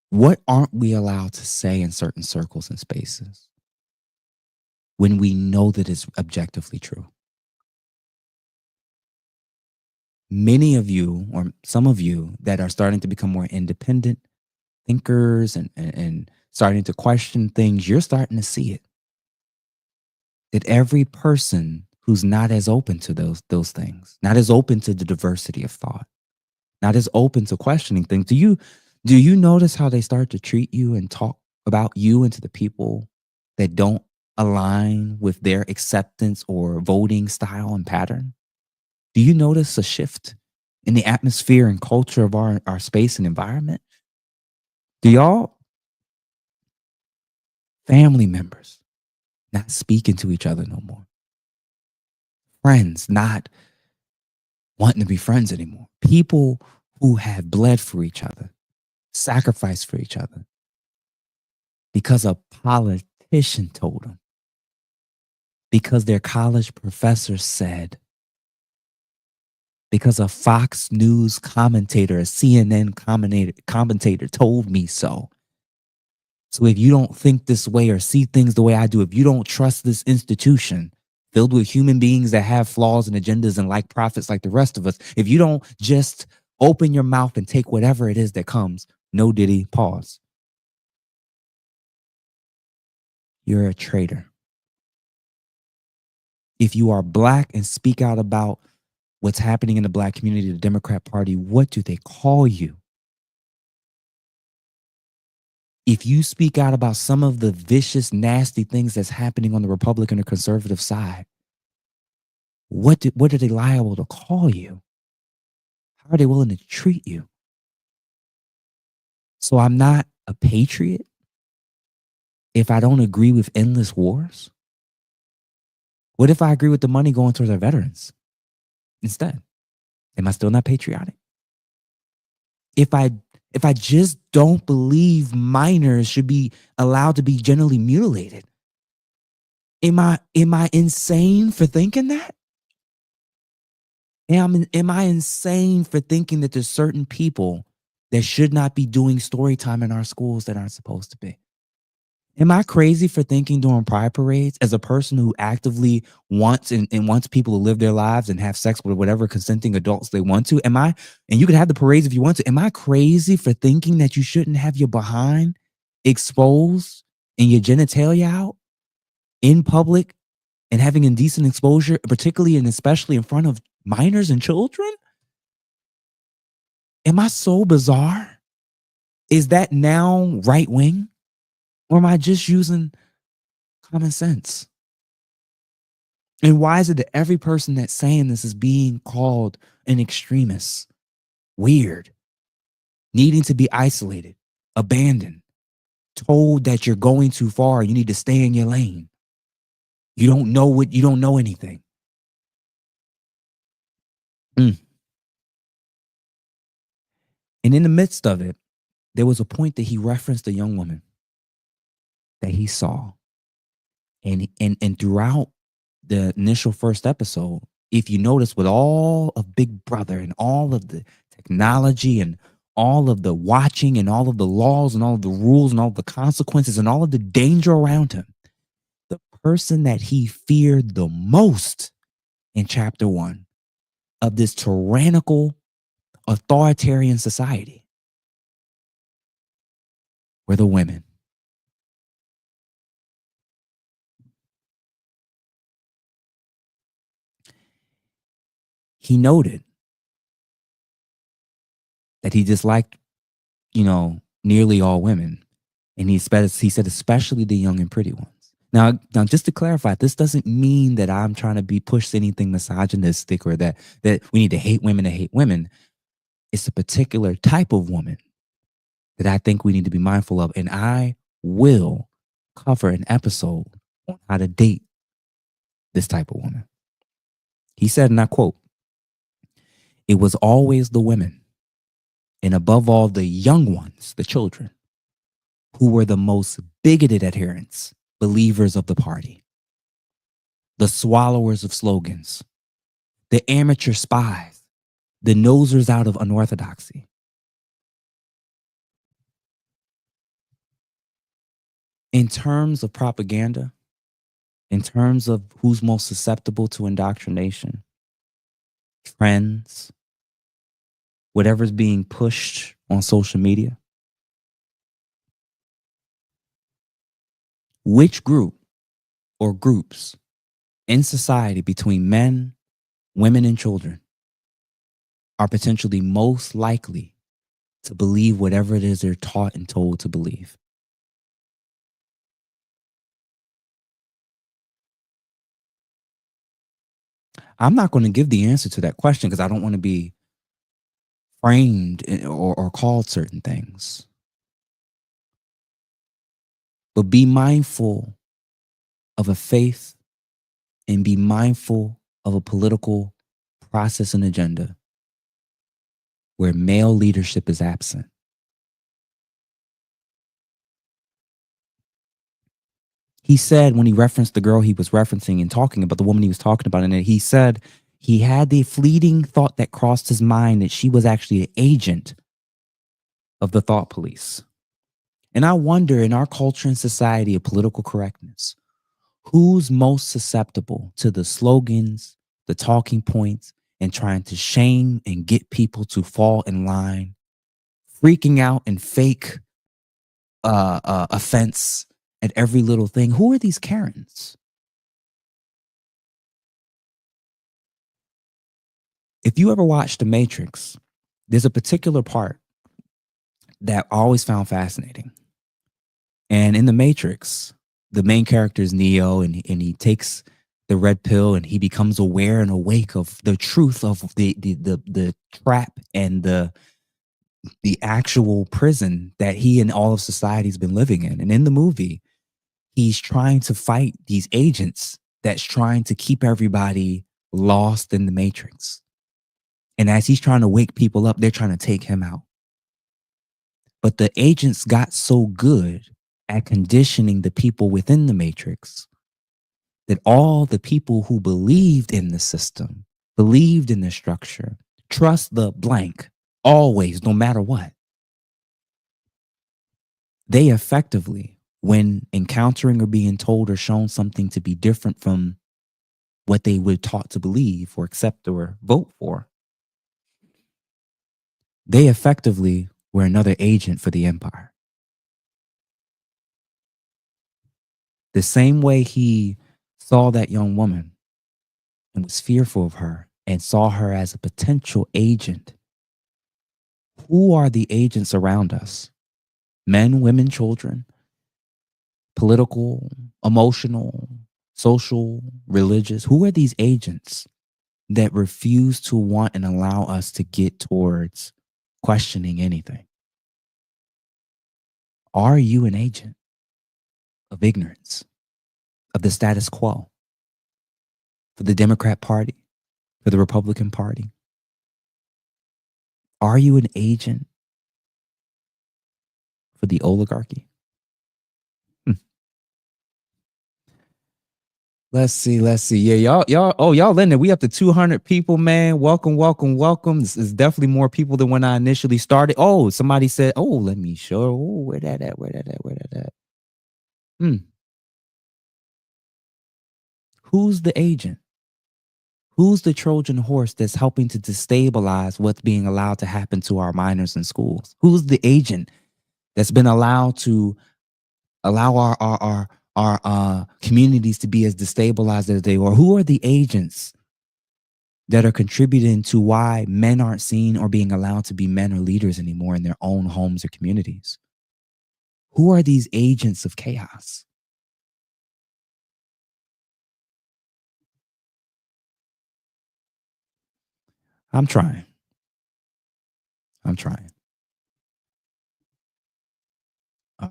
What aren't we allowed to say in certain circles and spaces when we know that it's objectively true? Many of you, or some of you, that are starting to become more independent thinkers and starting to question things, you're starting to see it. That every person who's not as open to those things, not as open to the diversity of thought, not as open to questioning things, do you notice how they start to treat you and talk about you and to the people that don't align with their acceptance or voting style and pattern? Do you notice a shift in the atmosphere and culture of our space and environment? Do y'all, family members, not speaking to each other no more? Friends not wanting to be friends anymore? People who have bled for each other, sacrificed for each other, because a politician told them, because their college professor said, because a Fox News commentator, a CNN commentator told me so. So if you don't think this way or see things the way I do, if you don't trust this institution filled with human beings that have flaws and agendas and like profits like the rest of us, if you don't just open your mouth and take whatever it is that comes, no diddy, pause. You're a traitor. If you are Black and speak out about what's happening in the Black community, the Democrat Party, what do they call you? If you speak out about some of the vicious, nasty things that's happening on the Republican or conservative side, what are they liable to call you? How are they willing to treat you? So I'm not a patriot if I don't agree with endless wars? What if I agree with the money going towards our veterans instead? Am I still not patriotic? If I just don't believe minors should be allowed to be generally mutilated, am I insane for thinking that? Am I insane for thinking that there's certain people that should not be doing story time in our schools that aren't supposed to be? Am I crazy for thinking during pride parades, as a person who actively wants and wants people to live their lives and have sex with whatever consenting adults they want to? And you can have the parades if you want to. Am I crazy for thinking that you shouldn't have your behind exposed and your genitalia out in public and having indecent exposure, particularly and especially in front of minors and children? Am I so bizarre? Is that now right wing? Or am I just using common sense? And why is it that every person that's saying this is being called an extremist, weird, needing to be isolated, abandoned, told that you're going too far, you need to stay in your lane? You don't know anything. And in the midst of it, there was a point that he referenced a young woman that he saw. And throughout the initial first episode, if you notice, with all of Big Brother and all of the technology and all of the watching and all of the laws and all of the rules and all of the consequences and all of the danger around him, the person that he feared the most in chapter 1 of this tyrannical, authoritarian society were the women. He noted that he disliked, nearly all women. And he said, especially the young and pretty ones. Now, just to clarify, this doesn't mean that I'm trying to push anything misogynistic or that we need to hate women to hate women. It's a particular type of woman that I think we need to be mindful of. And I will cover an episode on how to date this type of woman. He said, and I quote, "It was always the women, and above all the young ones, the children, who were the most bigoted adherents believers of the party, the swallowers of slogans, the amateur spies, the nosers out of unorthodoxy. In terms of propaganda, in terms of who's most susceptible to indoctrination, trends, whatever's being pushed on social media, which group or groups in society between men, women, and children are potentially most likely to believe whatever it is they're taught and told to believe? I'm not going to give the answer to that question because I don't want to be framed or called certain things. But be mindful of a faith and be mindful of a political process and agenda where male leadership is absent. He said when he referenced the girl he was referencing and talking about the woman he was talking about, and he said he had the fleeting thought that crossed his mind that she was actually an agent of the thought police. And I wonder, in our culture and society of political correctness, who's most susceptible to the slogans, the talking points, and trying to shame and get people to fall in line, freaking out and fake offense at every little thing? Who are these Karens? If you ever watched The Matrix, there's a particular part that I always found fascinating. And in The Matrix, the main character is Neo, and he takes the red pill and he becomes aware and awake of the truth of the trap and the actual prison that he and all of society's been living in. And in the movie, he's trying to fight these agents that's trying to keep everybody lost in the Matrix. And as he's trying to wake people up, they're trying to take him out. But the agents got so good at conditioning the people within the Matrix that all the people who believed in the system, believed in the structure, trust the blank, always, no matter what, they effectively, when encountering or being told or shown something to be different from what they were taught to believe or accept or vote for, they effectively were another agent for the empire. The same way he saw that young woman and was fearful of her and saw her as a potential agent. Who are the agents around us? Men, women, children, political, emotional, social, religious. Who are these agents that refuse to want and allow us to get towards questioning anything? Are you an agent of ignorance, of the status quo, for the Democrat Party, for the Republican Party? Are you an agent for the oligarchy? Let's see. Yeah, y'all in there. We up to 200 people, man. Welcome. This is definitely more people than when I initially started. Oh, somebody said, oh, let me show. Oh, where that at? Who's the agent? Who's the Trojan horse that's helping to destabilize what's being allowed to happen to our minors in schools? Who's the agent that's been allowed to allow our communities to be as destabilized as they are? Who are the agents that are contributing to why men aren't seen or being allowed to be men or leaders anymore in their own homes or communities? Who are these agents of chaos? I'm trying. All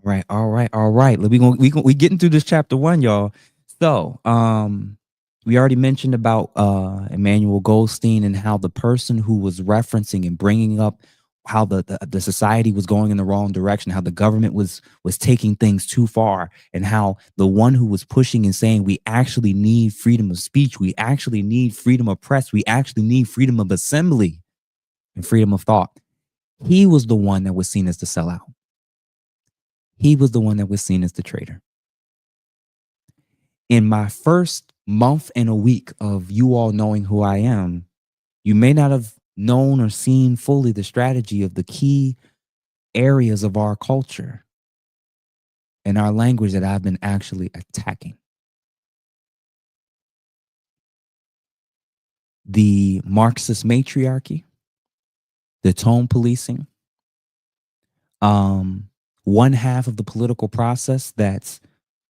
right. We getting through this chapter 1, y'all. So, we already mentioned about Emmanuel Goldstein and how the person who was referencing and bringing up how the society was going in the wrong direction, how the government was taking things too far, and how the one who was pushing and saying we actually need freedom of speech, we actually need freedom of press, we actually need freedom of assembly and freedom of thought, he was the one that was seen as the sellout. He was the one that was seen as the traitor. In my first month and a week of you all knowing who I am, you may not have known or seen fully the strategy of the key areas of our culture and our language that I've been actually attacking. The Marxist matriarchy, the tone policing, one half of the political process that's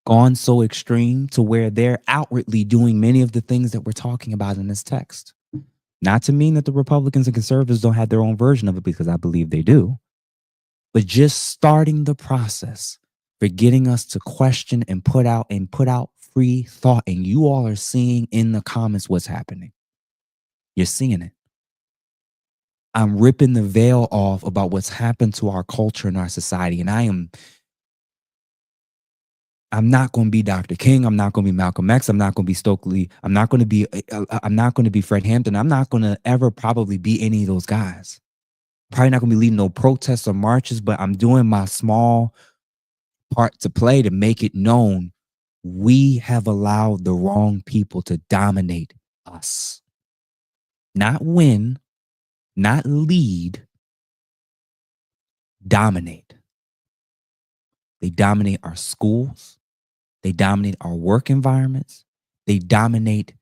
gone so extreme to where they're outwardly doing many of the things that we're talking about in this text. Not to mean that the Republicans and conservatives don't have their own version of it, because I believe they do, but just starting the process for getting us to question and put out free thought. And you all are seeing in the comments what's happening. You're seeing it. I'm ripping the veil off about what's happened to our culture and our society. And I'm not going to be Dr. King. I'm not going to be Malcolm X. I'm not going to be Stokely. I'm not going to be Fred Hampton. I'm not going to ever probably be any of those guys. Probably not going to be leading no protests or marches, but I'm doing my small part to play to make it known we have allowed the wrong people to dominate us. Not win, not lead, dominate. They dominate our schools. They dominate our work environments. They dominate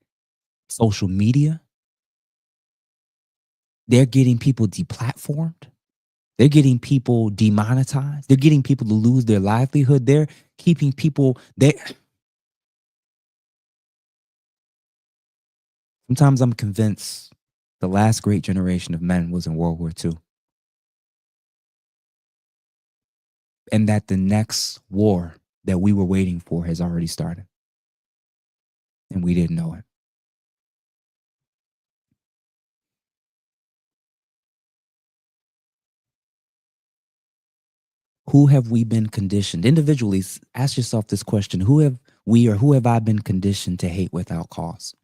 social media. They're getting people deplatformed. They're getting people demonetized. They're getting people to lose their livelihood. They're keeping people there. Sometimes I'm convinced the last great generation of men was in World War II. And that the next war that we were waiting for has already started. And we didn't know it. Who have we been conditioned? Individually, ask yourself this question. Who have we or who have I been conditioned to hate without cause?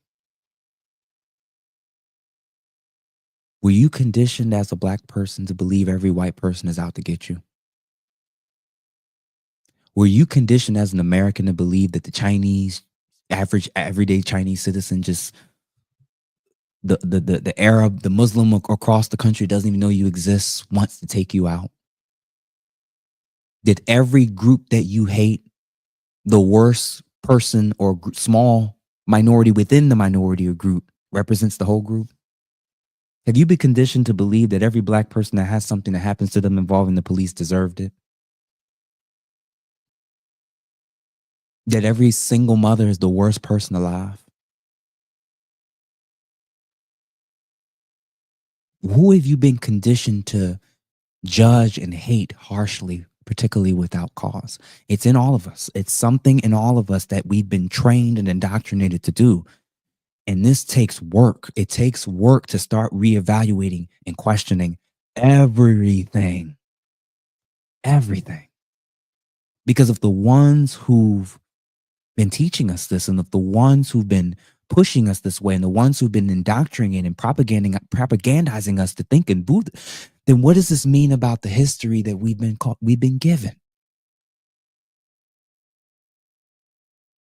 Were you conditioned as a Black person to believe every white person is out to get you? Were you conditioned as an American to believe that the Chinese, everyday Chinese citizen, just the Arab, the Muslim across the country doesn't even know you exist, wants to take you out? That every group that you hate, the worst person or small minority within the minority or group represents the whole group? Have you been conditioned to believe that every Black person that has something that happens to them involving the police deserved it? That every single mother is the worst person alive? Who have you been conditioned to judge and hate harshly, particularly without cause? It's in all of us. It's something in all of us that we've been trained and indoctrinated to do. And this takes work. It takes work to start reevaluating and questioning everything. Everything. Because of the ones who've been teaching us this, and of the ones who've been pushing us this way, and the ones who've been indoctrinating and propagandizing us to think and Buddha, then what does this mean about the history that we've been given?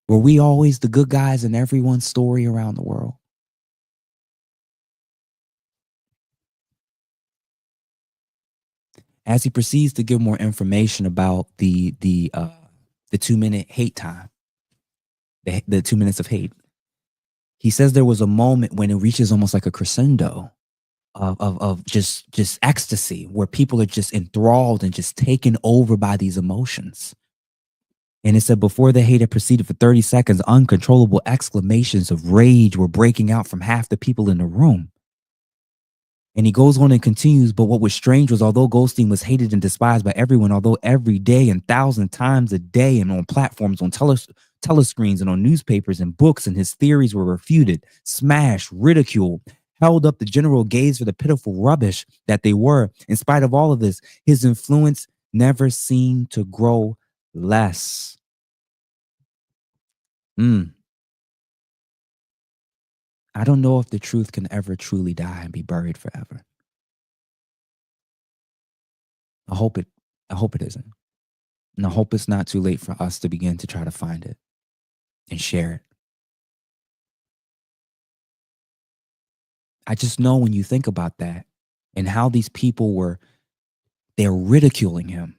Were we always the good guys in everyone's story around the world? As he proceeds to give more information about the 2-minute hate time, the 2 minutes of hate, he says there was a moment when it reaches almost like a crescendo of just ecstasy, where people are just enthralled and just taken over by these emotions. And it said, before the hate had proceeded for 30 seconds, uncontrollable exclamations of rage were breaking out from half the people in the room. And he goes on and continues, but what was strange was, although Goldstein was hated and despised by everyone, although every day and 1,000 times a day and on platforms, on telescreens and on newspapers and books, and his theories were refuted, smashed, ridiculed, held up the general gaze for the pitiful rubbish that they were. In spite of all of this, his influence never seemed to grow less. I don't know if the truth can ever truly die and be buried forever. I hope it isn't. And I hope it's not too late for us to begin to try to find it and share it. I just know when you think about that and how these people they're ridiculing him.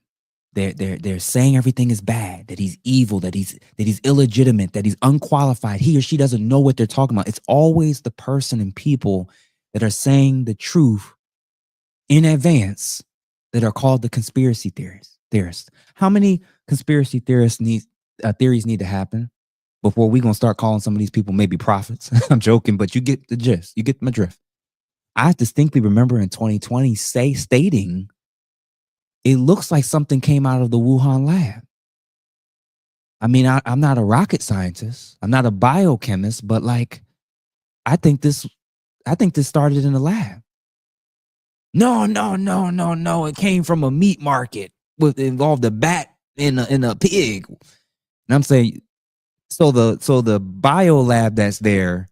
They're saying everything is bad, that he's evil, that he's illegitimate, that he's unqualified. He or she doesn't know what they're talking about. It's always the person and people that are saying the truth in advance that are called the conspiracy theorists. How many conspiracy theories need to happen before we're going to start calling some of these people maybe prophets? I'm joking, but you get the gist. You get my drift. I distinctly remember in 2020 stating it looks like something came out of the Wuhan lab. I mean, I'm not a rocket scientist. I'm not a biochemist, but like, I think this started in the lab. No. It came from a meat market involved a bat in a pig. And I'm saying, so the bio lab that's there,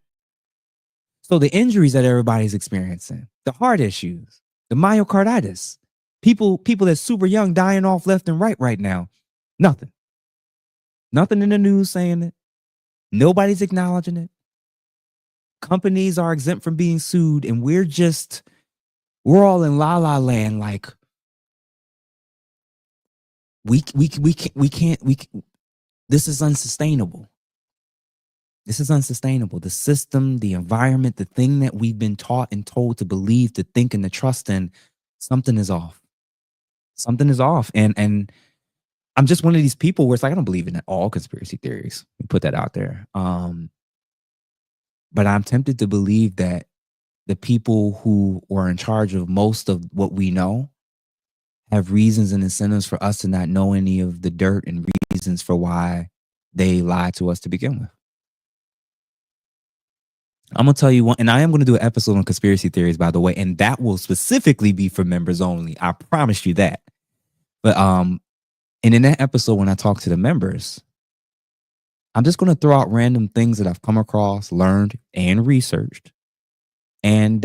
so the injuries that everybody's experiencing, the heart issues, the myocarditis, people that's super young dying off left and right now. Nothing in the news saying it. Nobody's acknowledging it. Companies are exempt from being sued, and we're all in la la land. Like we can't. This is unsustainable. This is unsustainable. The system, the environment, the thing that we've been taught and told to believe, to think, and to trust in, something is off. Something is off. And I'm just one of these people where it's like, I don't believe in all conspiracy theories. We put that out there. But I'm tempted to believe that the people who are in charge of most of what we know have reasons and incentives for us to not know any of the dirt and reasons for why they lied to us to begin with. I'm going to tell you one, and I am going to do an episode on conspiracy theories, by the way, and that will specifically be for members only. I promise you that. But and in that episode, when I talk to the members, I'm just going to throw out random things that I've come across, learned, and researched, and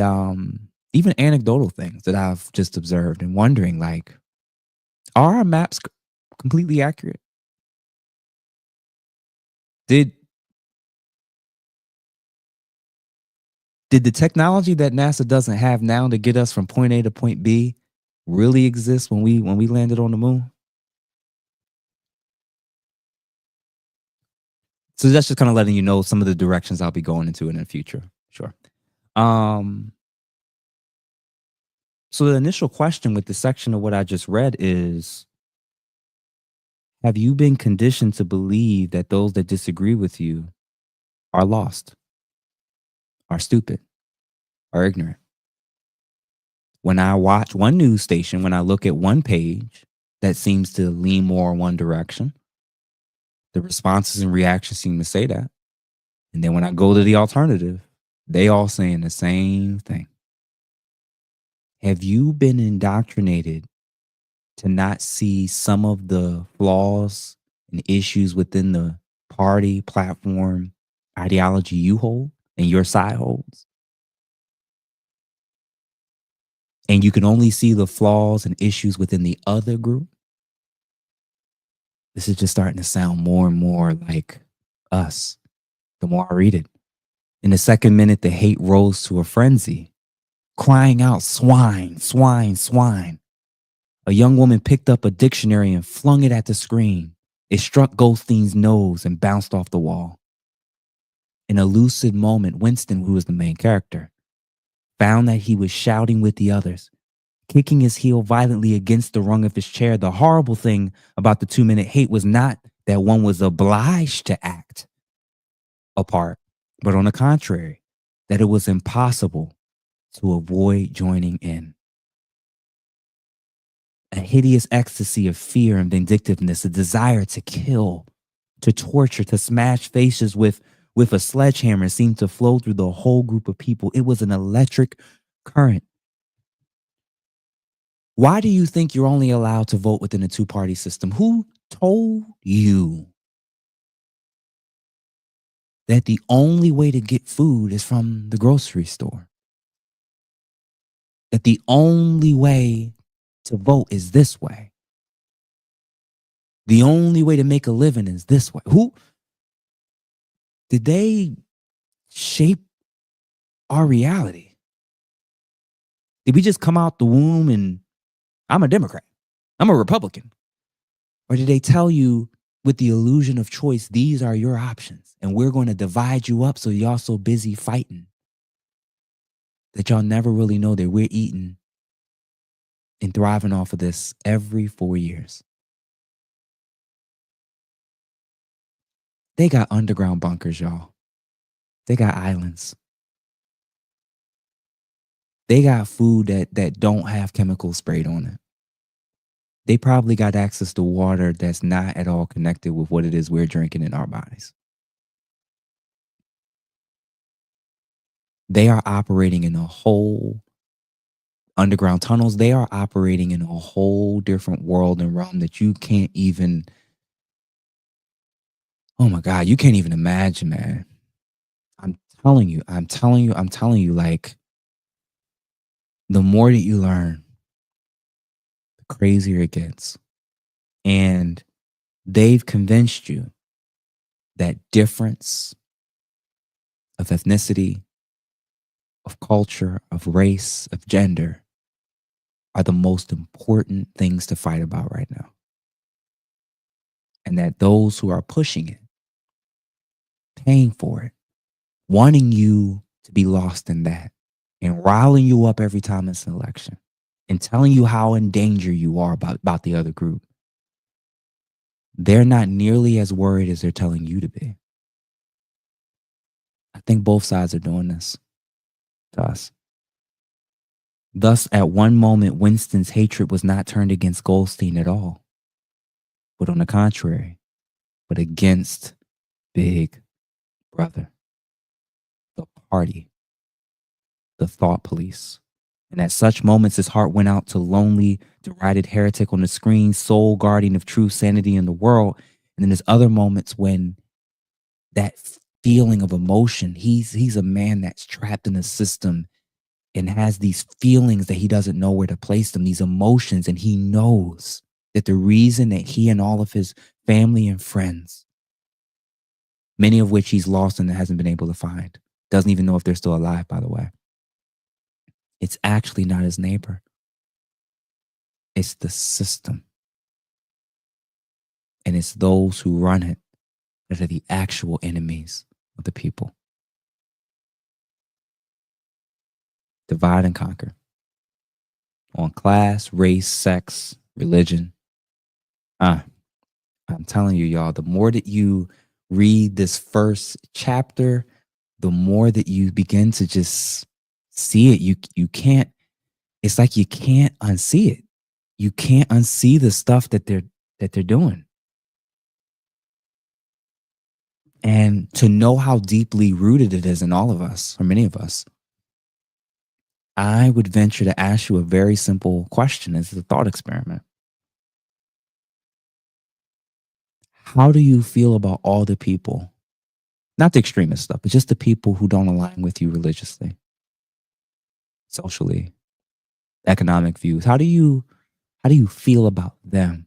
even anecdotal things that I've just observed and wondering, like, are our maps completely accurate? Did the technology that NASA doesn't have now to get us from point A to point B really exist when we landed on the moon? So that's just kind of letting you know some of the directions I'll be going into in the future. Sure. So the initial question with the section of what I just read is, have you been conditioned to believe that those that disagree with you are lost, are stupid, are ignorant? When I watch one news station, when I look at one page that seems to lean more in one direction, the responses and reactions seem to say that. And then when I go to the alternative, they all saying the same thing. Have you been indoctrinated to not see some of the flaws and issues within the party, platform, ideology you hold and your side holds? And you can only see the flaws and issues within the other group? This is just starting to sound more and more like us the more I read it. In the second minute, the hate rose to a frenzy, crying out, "Swine, swine, swine." A young woman picked up a dictionary and flung it at the screen. It struck Goldstein's nose and bounced off the wall. In a lucid moment, Winston, who was the main character, found that he was shouting with the others, kicking his heel violently against the rung of his chair. The horrible thing about the 2-minute hate was not that one was obliged to act a part, but on the contrary, that it was impossible to avoid joining in. A hideous ecstasy of fear and vindictiveness, a desire to kill, to torture, to smash faces with with a sledgehammer seemed to flow through the whole group of people. It was an electric current. Why do you think you're only allowed to vote within a two-party system? Who told you that the only way to get food is from the grocery store? That the only way to vote is this way? The only way to make a living is this way? Who did they shape our reality? Did we just come out the womb and I'm a Democrat, I'm a Republican? Or did they tell you with the illusion of choice, these are your options and we're going to divide you up so y'all so busy fighting that y'all never really know that we're eating and thriving off of this every 4 years? They got underground bunkers, y'all. They got islands. They got food that don't have chemicals sprayed on it. They probably got access to water that's not at all connected with what it is we're drinking in our bodies. They are operating in a whole underground tunnels. They are operating in a whole different world and realm that you can't even, oh my God, you can't even imagine, man. I'm telling you, like, the more that you learn, the crazier it gets. And they've convinced you that difference of ethnicity, of culture, of race, of gender are the most important things to fight about right now. And that those who are pushing it, paying for it, wanting you to be lost in that, and riling you up every time it's an election, and telling you how in danger you are about the other group, they're not nearly as worried as they're telling you to be. I think both sides are doing this to us. Thus, at one moment, Winston's hatred was not turned against Goldstein at all, but on the contrary, but against Big Brother, the party, the thought police. And at such moments, his heart went out to lonely, derided heretic on the screen, sole guardian of true sanity in the world. And then there's other moments when that feeling of emotion, he's a man that's trapped in a system and has these feelings that he doesn't know where to place them, these emotions, and he knows that the reason that he and all of his family and friends, many of which he's lost and hasn't been able to find, doesn't even know if they're still alive, by the way, it's actually not his neighbor. It's the system. And it's those who run it that are the actual enemies of the people. Divide and conquer on class, race, sex, religion. I'm telling you, y'all, the more that you read this first chapter, the more that you begin to just see it. You can't, it's like you can't unsee it. You can't unsee the stuff that they're doing. And to know how deeply rooted it is in all of us, or many of us, I would venture to ask you a very simple question as a thought experiment. How do you feel about all the people, not the extremist stuff, but just the people who don't align with you religiously, socially, economic views? How do you feel about them?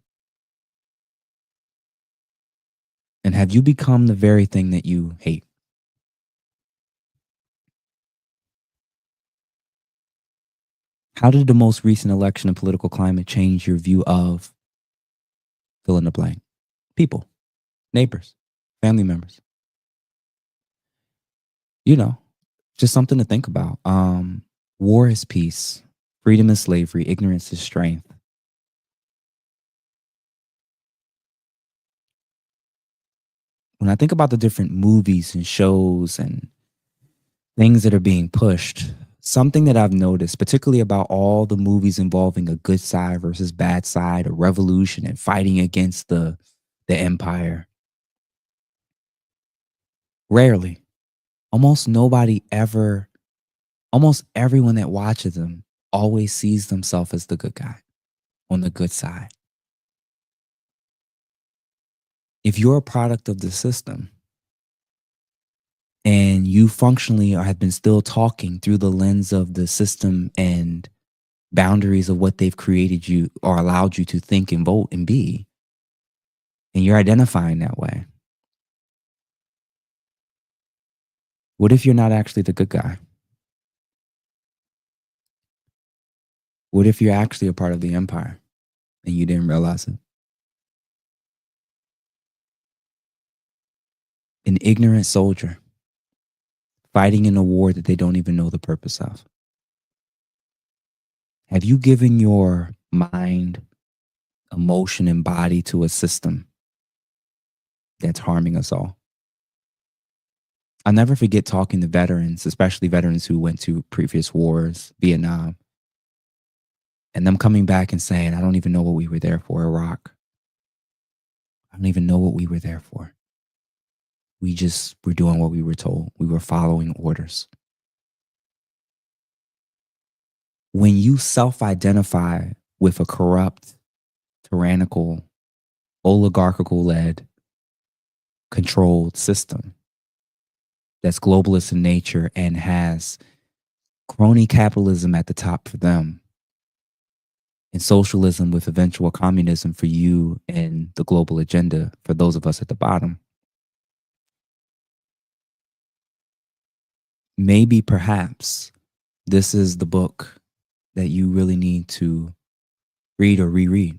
And have you become the very thing that you hate? How did the most recent election and political climate change your view of fill in the blank? People, neighbors, family members. You know, just something to think about. War is peace. Freedom is slavery. Ignorance is strength. When I think about the different movies and shows and things that are being pushed, something that I've noticed, particularly about all the movies involving a good side versus bad side, a revolution and fighting against the empire, Rarely. Almost everyone that watches them always sees themselves as the good guy, on the good side. If you're a product of the system and you functionally have been still talking through the lens of the system and boundaries of what they've created you or allowed you to think and vote and be, and you're identifying that way, what if you're not actually the good guy? What if you're actually a part of the empire and you didn't realize it? An ignorant soldier fighting in a war that they don't even know the purpose of. Have you given your mind, emotion, and body to a system that's harming us all? I'll never forget talking to veterans, especially veterans who went to previous wars, Vietnam, and them coming back and saying, I don't even know what we were there for, Iraq. I don't even know what we were there for. We just were doing what we were told. We were following orders. When you self-identify with a corrupt, tyrannical, oligarchical-led, controlled system that's globalist in nature and has crony capitalism at the top for them and socialism with eventual communism for you and the global agenda for those of us at the bottom, maybe perhaps this is the book that you really need to read or reread.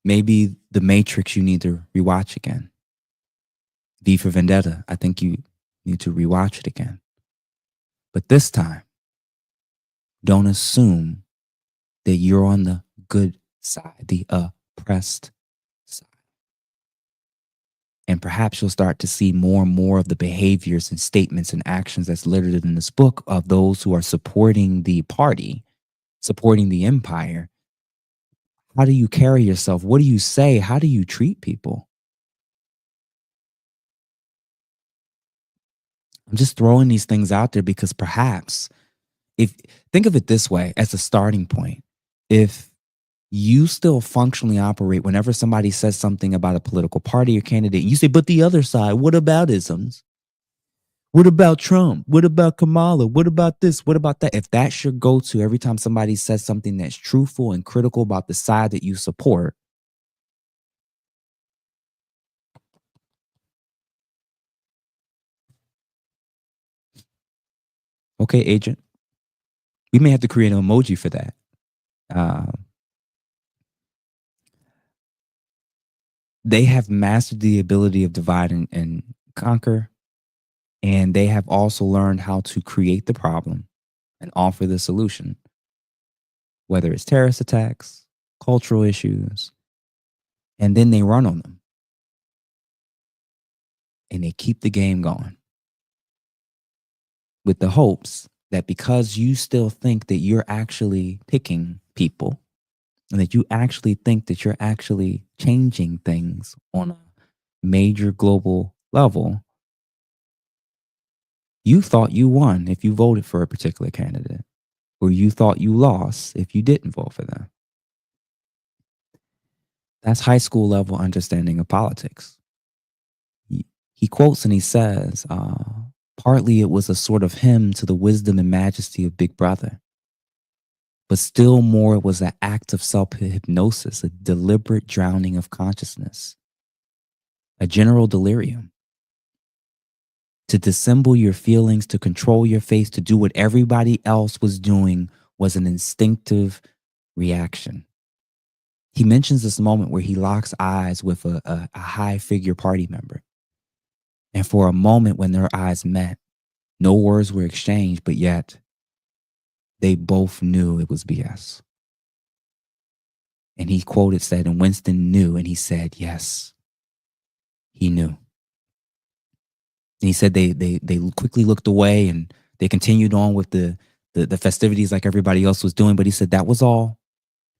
Maybe The Matrix you need to rewatch again. V for Vendetta, I think you need to rewatch it again. But this time, don't assume that you're on the good side, the oppressed side. And perhaps you'll start to see more and more of the behaviors and statements and actions that's littered in this book of those who are supporting the party, supporting the empire. How do you carry yourself? What do you say? How do you treat people? I'm just throwing these things out there because perhaps, think of it this way as a starting point. If you still functionally operate whenever somebody says something about a political party or candidate, you say, but the other side, what about isms? What about Trump? What about Kamala? What about this? What about that? If that's your go-to every time somebody says something that's truthful and critical about the side that you support, okay, agent, we may have to create an emoji for that. They have mastered the ability of divide and conquer, and they have also learned how to create the problem and offer the solution, whether it's terrorist attacks, cultural issues, and then they run on them. And they keep the game going with the hopes that because you still think that you're actually picking people and that you actually think that you're actually changing things on a major global level, you thought you won if you voted for a particular candidate, or you thought you lost if you didn't vote for them. That's high school level understanding of politics. He quotes and he says, partly it was a sort of hymn to the wisdom and majesty of Big Brother, but still more it was an act of self-hypnosis, a deliberate drowning of consciousness, a general delirium. To dissemble your feelings, to control your face, to do what everybody else was doing was an instinctive reaction. He mentions this moment where he locks eyes with a high figure party member. And for a moment when their eyes met, no words were exchanged, but yet they both knew it was BS. And he said, and Winston knew, and he said, yes, he knew. And he said they quickly looked away and they continued on with the festivities like everybody else was doing. But he said that was all.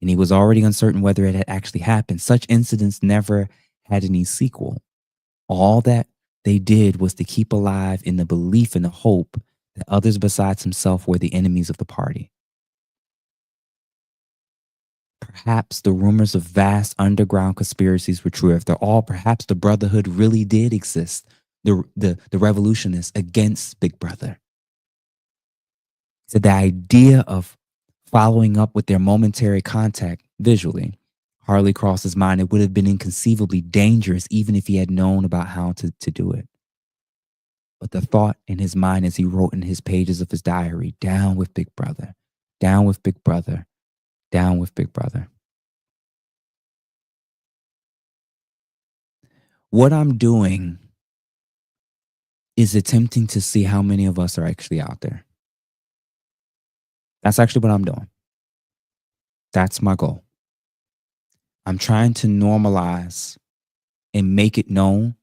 And he was already uncertain whether it had actually happened. Such incidents never had any sequel. All that they did was to keep alive in the belief and the hope that others besides himself were the enemies of the party. Perhaps the rumors of vast underground conspiracies were true. After all, perhaps the Brotherhood really did exist, the revolutionists against Big Brother. So the idea of following up with their momentary contact visually hardly crossed his mind. It would have been inconceivably dangerous even if he had known about how to do it. But the thought in his mind as he wrote in his pages of his diary, down with Big Brother, down with Big Brother, down with Big Brother. What I'm doing is attempting to see how many of us are actually out there. That's actually what I'm doing. That's my goal. I'm trying to normalize and make it known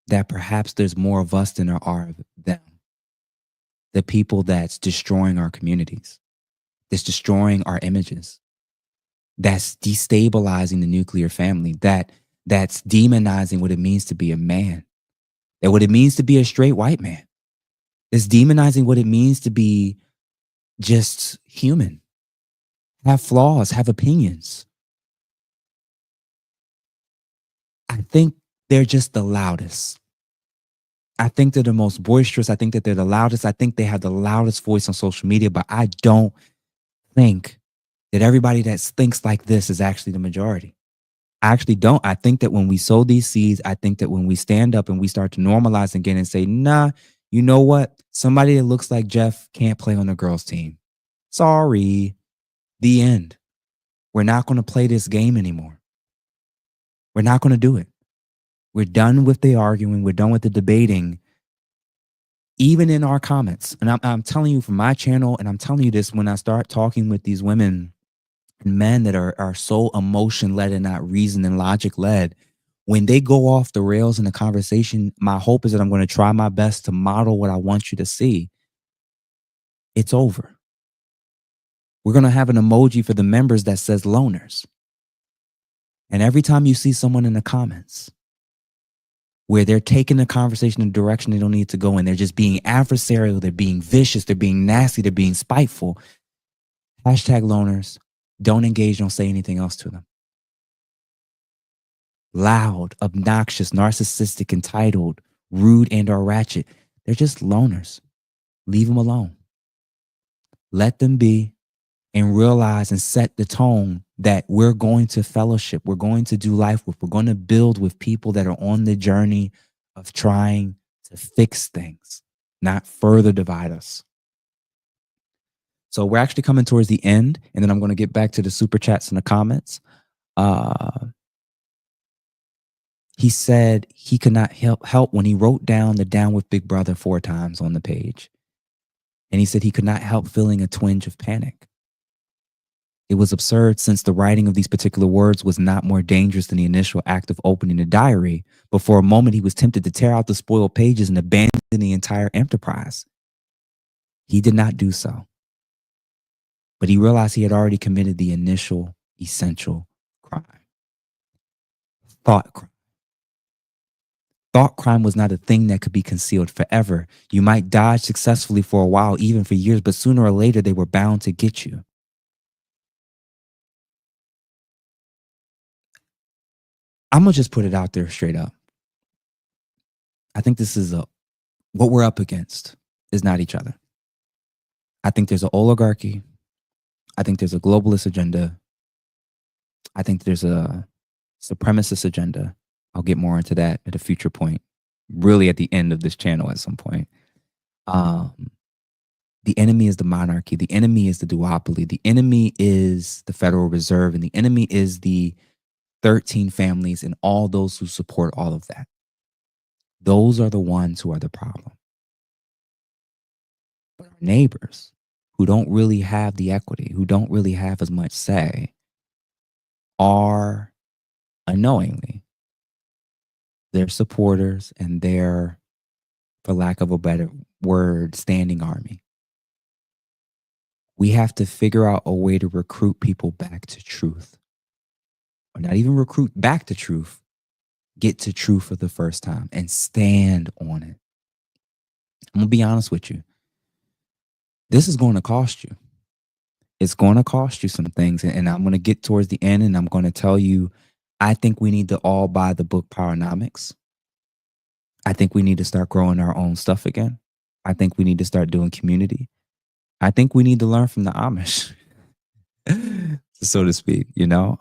that perhaps there's more of us than there are of them. The people that's destroying our communities, that's destroying our images, that's destabilizing the nuclear family, that's demonizing what it means to be a man, that what it means to be a straight white man, that's demonizing what it means to be just human, have flaws, have opinions. I think they're just the loudest. I think they're the most boisterous. I think that they're the loudest. I think they have the loudest voice on social media, but I don't think that everybody that thinks like this is actually the majority. I actually don't. I think that when we sow these seeds, I think that when we stand up and we start to normalize again and say, nah, you know what? Somebody that looks like Jeff can't play on the girls' team. Sorry. The end. We're not going to play this game anymore. We're not going to do it. We're done with the arguing. We're done with the debating, even in our comments. And I'm telling you from my channel, and I'm telling you this when I start talking with these women and men that are so emotion-led and not reason and logic-led, when they go off the rails in the conversation, my hope is that I'm going to try my best to model what I want you to see. It's over. We're going to have an emoji for the members that says loners. And every time you see someone in the comments where they're taking the conversation in a direction they don't need to go in, they're just being adversarial, they're being vicious, they're being nasty, they're being spiteful, hashtag loners, don't engage, don't say anything else to them. Loud, obnoxious, narcissistic, entitled, rude, and or ratchet. They're just loners. Leave them alone. Let them be and realize and set the tone that we're going to fellowship. We're going to do life with. We're going to build with people that are on the journey of trying to fix things, not further divide us. So we're actually coming towards the end, and then I'm going to get back to the super chats and the comments. He said he could not help when he wrote down the down with Big Brother 4 times on the page. And he said he could not help feeling a twinge of panic. It was absurd since the writing of these particular words was not more dangerous than the initial act of opening the diary, but for a moment he was tempted to tear out the spoiled pages and abandon the entire enterprise. He did not do so. But he realized he had already committed the initial essential crime. Thought crime. Thought crime was not a thing that could be concealed forever. You might dodge successfully for a while, even for years, but sooner or later they were bound to get you. I'm going to just put it out there straight up. I think this is what we're up against is not each other. I think there's an oligarchy. I think there's a globalist agenda. I think there's a supremacist agenda. I'll get more into that at a future point, really at the end of this channel at some point. The enemy is the monarchy. The enemy is the duopoly. The enemy is the Federal Reserve. And the enemy is the 13 families and all those who support all of that. Those are the ones who are the problem. But our neighbors who don't really have the equity, who don't really have as much say, are unknowingly their supporters and their, for lack of a better word, standing army. We have to figure out a way to recruit people back to truth. Or not even recruit back to truth, get to truth for the first time and stand on it. I'm going to be honest with you. This is going to cost you. It's going to cost you some things. And I'm going to get towards the end and I'm going to tell you, I think we need to all buy the book Powernomics. I think we need to start growing our own stuff again. I think we need to start doing community. I think we need to learn from the Amish, so to speak, you know?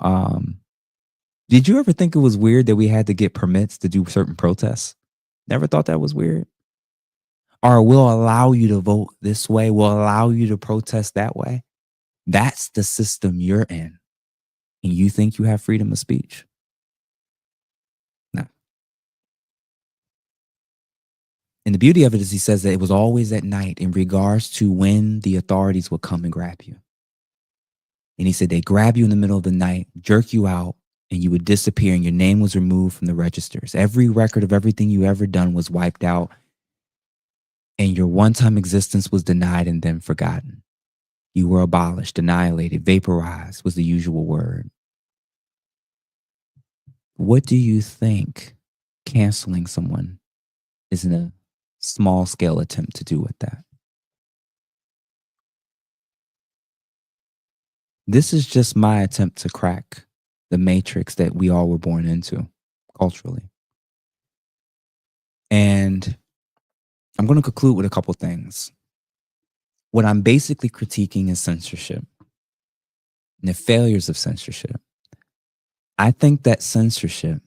Did you ever think it was weird that we had to get permits to do certain protests? Never thought that was weird? Or we'll allow you to vote this way, we'll allow you to protest that way. That's the system you're in. And you think you have freedom of speech? No. And the beauty of it is he says that it was always at night in regards to when the authorities would come and grab you. And he said they grab you in the middle of the night, jerk you out, and you would disappear and your name was removed from the registers. Every record of everything you ever done was wiped out and your one-time existence was denied and then forgotten. You were abolished, annihilated, vaporized was the usual word. What do you think canceling someone is in a small-scale attempt to do with that? This is just my attempt to crack the matrix that we all were born into culturally. And I'm going to conclude with a couple things. What I'm basically critiquing is censorship and the failures of censorship. I think that censorship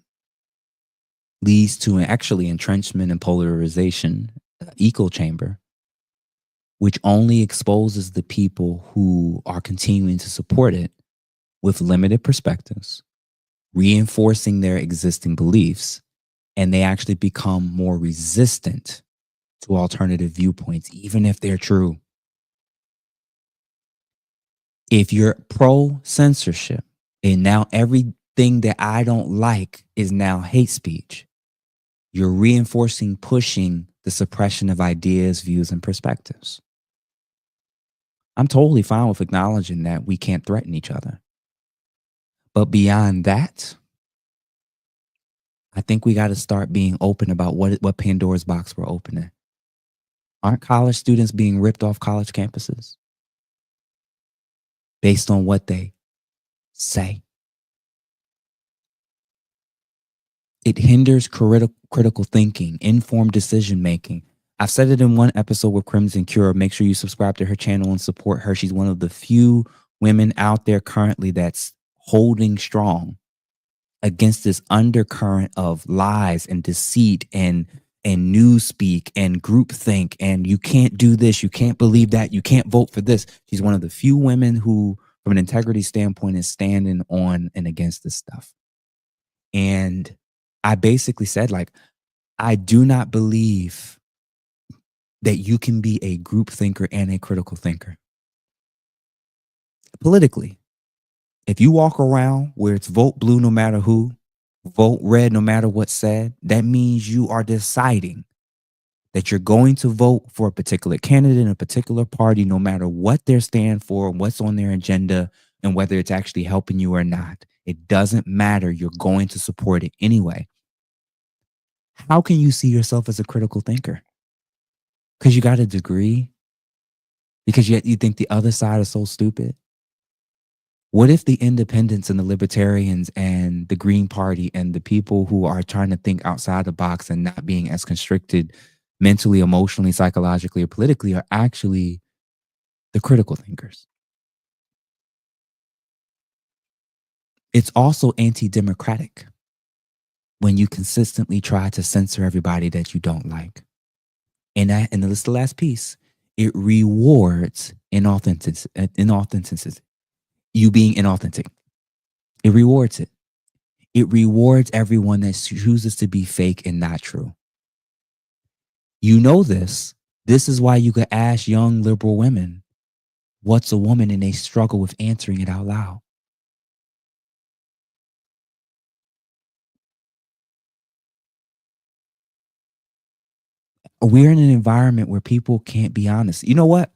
leads to an actually entrenchment and polarization, echo chamber, which only exposes the people who are continuing to support it with limited perspectives, reinforcing their existing beliefs, and they actually become more resistant to alternative viewpoints, even if they're true. If you're pro-censorship, and now everything that I don't like is now hate speech, you're reinforcing, pushing the suppression of ideas, views, and perspectives. I'm totally fine with acknowledging that we can't threaten each other. But beyond that, I think we got to start being open about what Pandora's box we're opening. Aren't college students being ripped off college campuses based on what they say? It hinders critical thinking, informed decision making. I've said it in one episode with Crimson Cure. Make sure you subscribe to her channel and support her. She's one of the few women out there currently that's holding strong against this undercurrent of lies and deceit and newspeak and groupthink and you can't do this, you can't believe that, you can't vote for this. She's one of the few women who, from an integrity standpoint, is standing on and against this stuff. And I basically said, like, I do not believe that you can be a group thinker and a critical thinker. Politically, if you walk around where it's vote blue no matter who, vote red no matter what's said, that means you are deciding that you're going to vote for a particular candidate in a particular party no matter what they stand for, what's on their agenda, and whether it's actually helping you or not. It doesn't matter. You're going to support it anyway. How can you see yourself as a critical thinker? Because you got a degree? Because yet you think the other side is so stupid? What if the independents and the libertarians and the Green Party and the people who are trying to think outside the box and not being as constricted mentally, emotionally, psychologically, or politically are actually the critical thinkers? It's also anti-democratic when you consistently try to censor everybody that you don't like. And this is the last piece. It rewards inauthenticity. You being inauthentic. It rewards it. It rewards everyone that chooses to be fake and not true. You know this. This is why you could ask young liberal women, what's a woman? And they struggle with answering it out loud. We're in an environment where people can't be honest. You know what?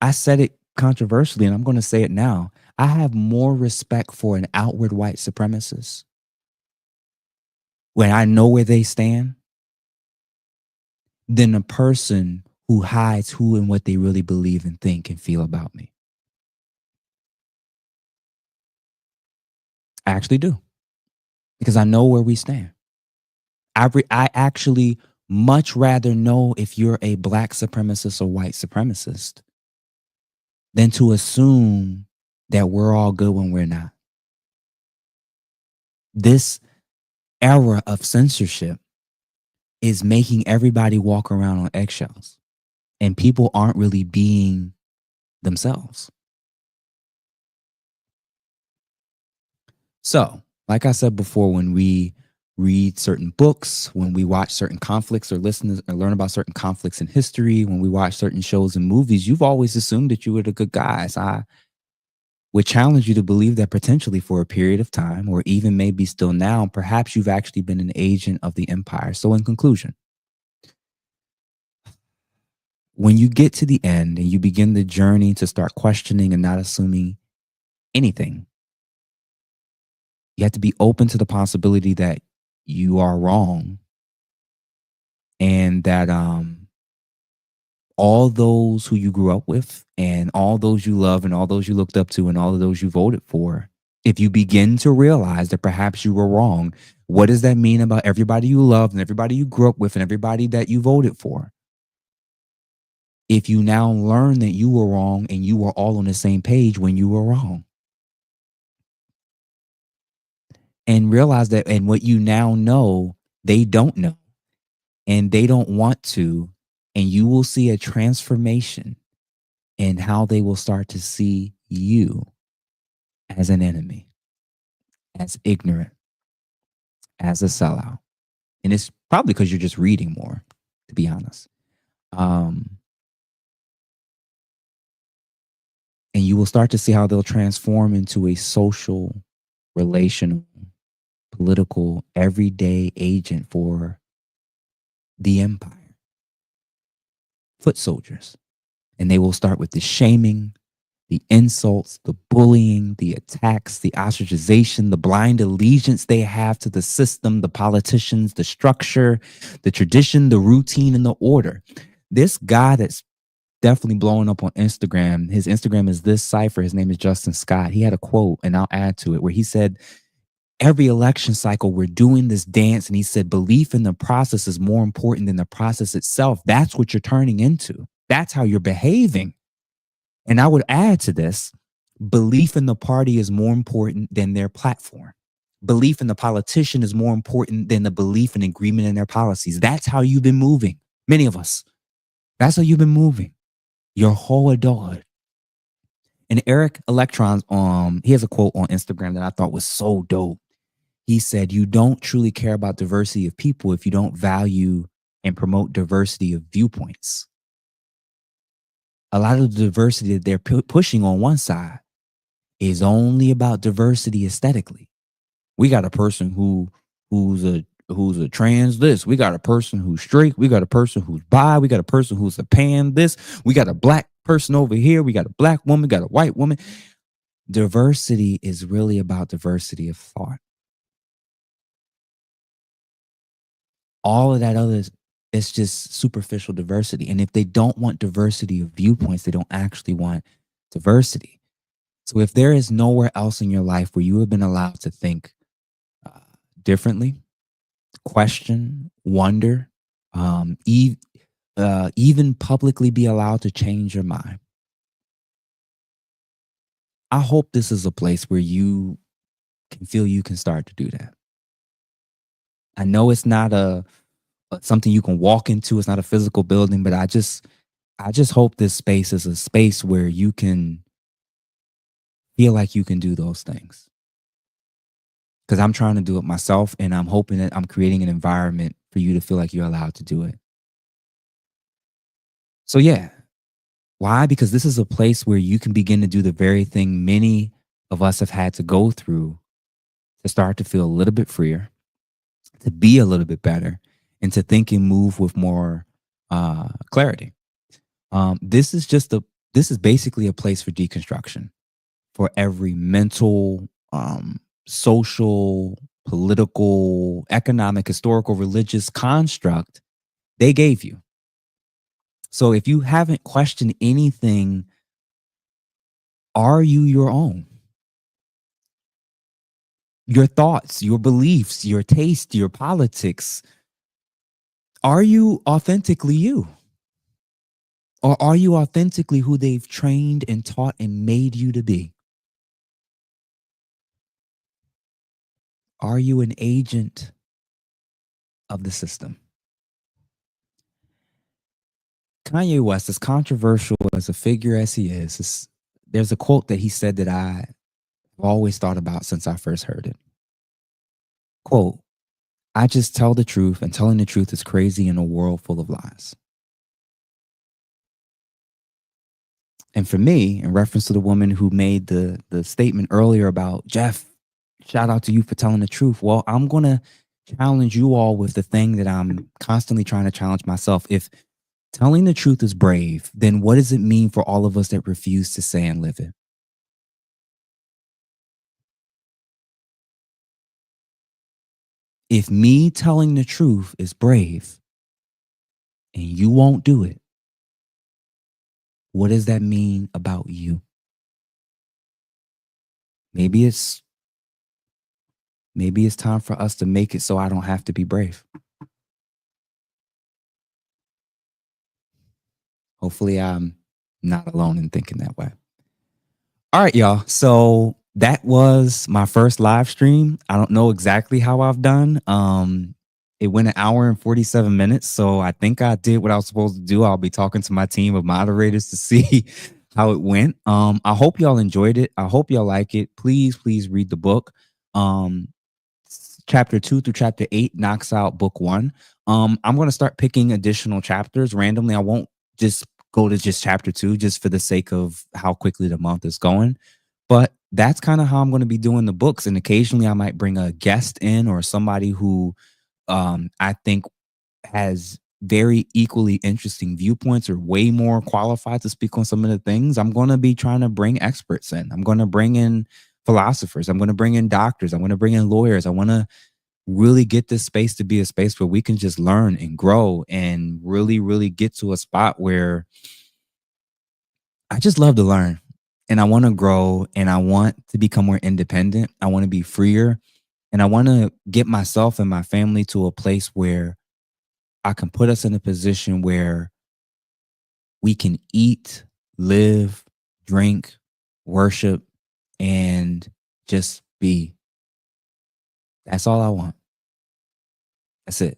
I said it controversially, and I'm going to say it now. I have more respect for an outward white supremacist when I know where they stand, than a person who hides who and what they really believe and think and feel about me. I actually do, because I know where we stand. I actually much rather know if you're a black supremacist or white supremacist than to assume that we're all good when we're not. This era of censorship is making everybody walk around on eggshells, and people aren't really being themselves. So, like I said before, when we read certain books, when we watch certain conflicts or listen or learn about certain conflicts in history, when we watch certain shows and movies, you've always assumed that you were the good guys. I would challenge you to believe that potentially for a period of time, or even maybe still now, perhaps you've actually been an agent of the empire. So in conclusion, when you get to the end and you begin the journey to start questioning and not assuming anything, you have to be open to the possibility that you are wrong, and that all those who you grew up with and all those you love and all those you looked up to and all of those you voted for, if you begin to realize that perhaps you were wrong, what does that mean about everybody you loved and everybody you grew up with and everybody that you voted for? If you now learn that you were wrong and you were all on the same page when you were wrong, and realize that, and what you now know, they don't know and they don't want to, and you will see a transformation in how they will start to see you as an enemy, as ignorant, as a sellout. And it's probably because you're just reading more, to be honest. And you will start to see how they'll transform into a social, relational, political, everyday agent for the empire. Foot soldiers. And they will start with the shaming, the insults, the bullying, the attacks, the ostracization, the blind allegiance they have to the system, the politicians, the structure, the tradition, the routine, and the order. This guy that's definitely blowing up on Instagram, his Instagram is this cipher. His name is Justin Scott. He had a quote, and I'll add to it, where he said, every election cycle, we're doing this dance. And he said, belief in the process is more important than the process itself. That's what you're turning into. That's how you're behaving. And I would add to this, belief in the party is more important than their platform. Belief in the politician is more important than the belief and agreement in their policies. That's how you've been moving. Many of us. That's how you've been moving your whole adulthood. And Eric Electrons, he has a quote on Instagram that I thought was so dope. He said, you don't truly care about diversity of people if you don't value and promote diversity of viewpoints. A lot of the diversity that they're pushing on one side is only about diversity aesthetically. We got a person who's a trans this. We got a person who's straight. We got a person who's bi. We got a person who's a pan this. We got a black person over here. We got a black woman. Got a white woman. Diversity is really about diversity of thought. All of that other, it's just superficial diversity. And if they don't want diversity of viewpoints, they don't actually want diversity. So if there is nowhere else in your life where you have been allowed to think differently, question, wonder, even publicly be allowed to change your mind, I hope this is a place where you can feel you can start to do that. I know it's not something you can walk into. It's not a physical building, but I just hope this space is a space where you can feel like you can do those things. Because I'm trying to do it myself, and I'm hoping that I'm creating an environment for you to feel like you're allowed to do it. So yeah. Why? Because this is a place where you can begin to do the very thing many of us have had to go through to start to feel a little bit freer, to be a little bit better, and to think and move with more clarity. This is basically a place for deconstruction, for every mental, social, political, economic, historical, religious construct they gave you. So if you haven't questioned anything, are you your own? Your thoughts, your beliefs, your taste, your politics, are you authentically you? Or are you authentically who they've trained and taught and made you to be? Are you an agent of the system? Kanye West, as controversial as a figure as he is, there's a quote that he said that I've always thought about since I first heard it. Quote, "I just tell the truth, and telling the truth is crazy in a world full of lies." And for me, in reference to the woman who made the statement earlier about, Jeff, shout out to you for telling the truth. Well, I'm going to challenge you all with the thing that I'm constantly trying to challenge myself. If telling the truth is brave, then what does it mean for all of us that refuse to say and live it? If me telling the truth is brave and you won't do it, what does that mean about you? Maybe it's time for us to make it so I don't have to be brave. Hopefully I'm not alone in thinking that way. All right, y'all. So that was my first live stream. I don't know exactly how I've done. It went an hour and 47 minutes. So I think I did what I was supposed to do. I'll be talking to my team of moderators to see how it went. I hope y'all enjoyed it. I hope y'all like it. Please read the book. Chapter 2 through chapter 8 knocks out book 1. I'm going to start picking additional chapters randomly. I won't just go to just chapter 2 just for the sake of how quickly the month is going. But that's kind of how I'm going to be doing the books. And occasionally I might bring a guest in or somebody who I think has very equally interesting viewpoints or way more qualified to speak on some of the things. I'm going to be trying to bring experts in. I'm going to bring in philosophers. I'm going to bring in doctors. I'm going to bring in lawyers. I want to really get this space to be a space where we can just learn and grow and really get to a spot where I just love to learn and I want to grow and I want to become more independent. I want to be freer and I want to get myself and my family to a place where I can put us in a position where we can eat, live, drink, worship, and just be. That's all I want. That's it.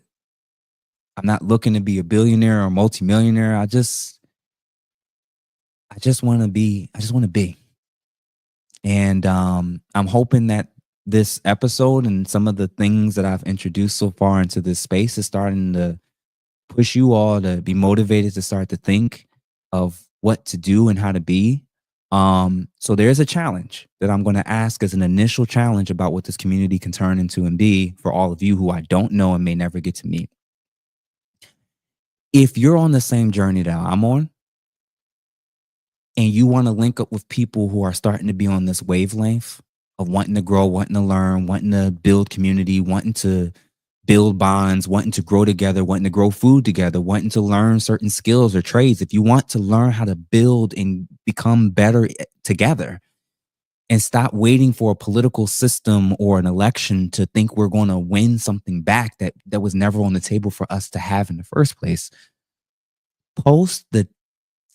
I'm not looking to be a billionaire or multimillionaire. I just want to be. I just want to be. And I'm hoping that this episode and some of the things that I've introduced so far into this space is starting to push you all to be motivated to start to think of what to do and how to be. So there's a challenge that I'm going to ask as an initial challenge about what this community can turn into and be for all of you who I don't know and may never get to meet. If you're on the same journey that I'm on and you want to link up with people who are starting to be on this wavelength of wanting to grow, wanting to learn, wanting to build community, wanting to build bonds, wanting to grow together, wanting to grow food together, wanting to learn certain skills or trades. If you want to learn how to build and become better together and stop waiting for a political system or an election to think we're going to win something back that was never on the table for us to have in the first place, post the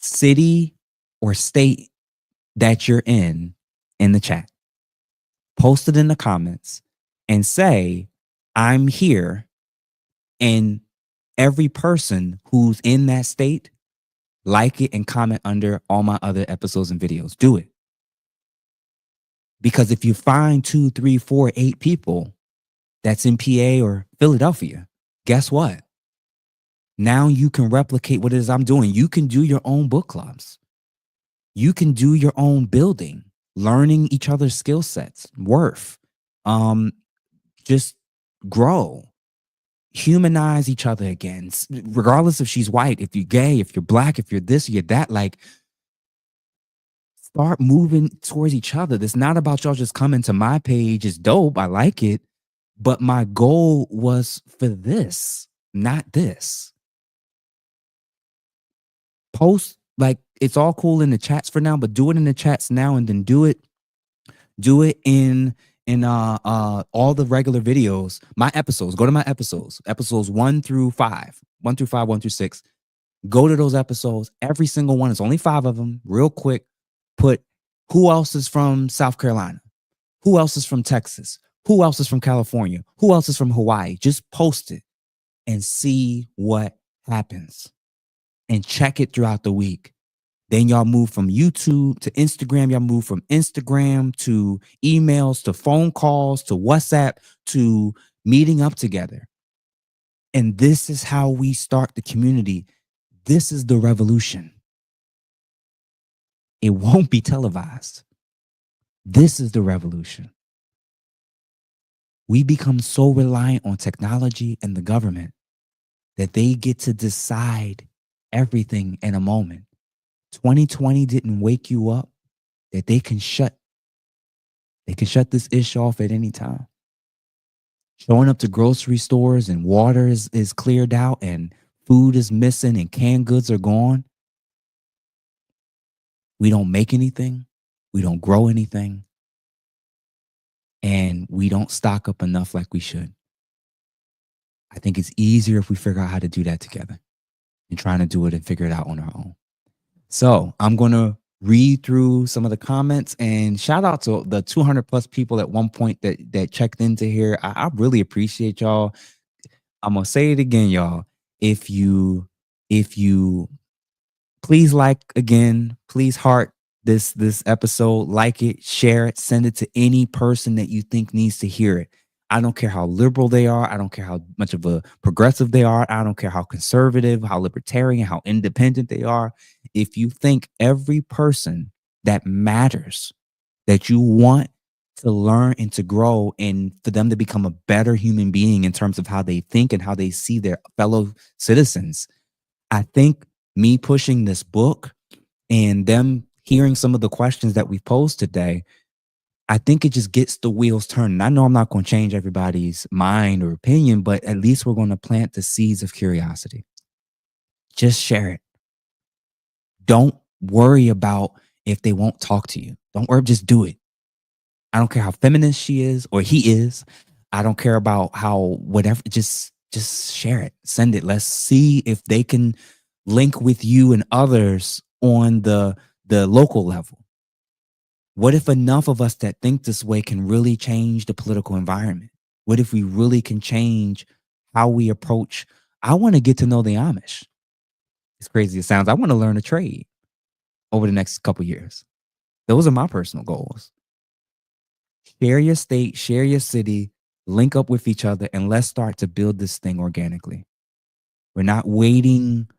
city or state that you're in the chat. Post it in the comments and say, I'm here, and every person who's in that state, like it and comment under all my other episodes and videos. Do it. Because if you find 2, 3, 4, 8 people that's in PA or Philadelphia, guess what? Now you can replicate what it is I'm doing. You can do your own book clubs. You can do your own building, learning each other's skill sets, worth, just grow. Humanize each other again, regardless if she's white, if you're gay, if you're black, if you're this, you're that. Like, start moving towards each other. It's not about y'all just coming to my page. It's dope. I like it. But my goal was for this, not this. Post, like, it's all cool in the chats for now, but do it in the chats now, and then do it in all the regular videos. My episodes, go to my episodes 1 through 5, 1 through 5, 1 through 6. Go to those episodes. Every single one, it's only 5 of them. Real quick, put who else is from South Carolina, who else is from Texas, who else is from California, who else is from Hawaii. Just post it and see what happens, and check it throughout the week. Then y'all move from YouTube to Instagram. Y'all move from Instagram to emails, to phone calls, to WhatsApp, to meeting up together. And this is how we start the community. This is the revolution. It won't be televised. This is the revolution. We become so reliant on technology and the government that they get to decide everything in a moment. 2020 didn't wake you up that they can shut this ish off at any time. Showing up to grocery stores and water is cleared out and food is missing and canned goods are gone. We don't make anything. We don't grow anything. And we don't stock up enough like we should. I think it's easier if we figure out how to do that together than trying to do it and figure it out on our own. So I'm going to read through some of the comments, and shout out to the 200 plus people at one point that checked into here. I really appreciate y'all. I'm going to say it again, y'all. If you please like again, please heart this episode, like it, share it, send it to any person that you think needs to hear it. I don't care how liberal they are. I don't care how much of a progressive they are. I don't care how conservative, how libertarian, how independent they are. If you think every person that matters, that you want to learn and to grow and for them to become a better human being in terms of how they think and how they see their fellow citizens, I think me pushing this book and them hearing some of the questions that we posed today, I think it just gets the wheels turning. I know I'm not going to change everybody's mind or opinion, but at least we're going to plant the seeds of curiosity. Just share it. Don't worry about if they won't talk to you. Don't worry, just do it. I don't care how feminist she is or he is. I don't care about how whatever, just share it. Send it. Let's see if they can link with you and others on the local level. What if enough of us that think this way can really change the political environment? What if we really can change how we approach? I want to get to know the Amish. As crazy as it sounds, I want to learn a trade over the next couple years. Those are my personal goals. Share your state, share your city, link up with each other, and let's start to build this thing organically. We're not waiting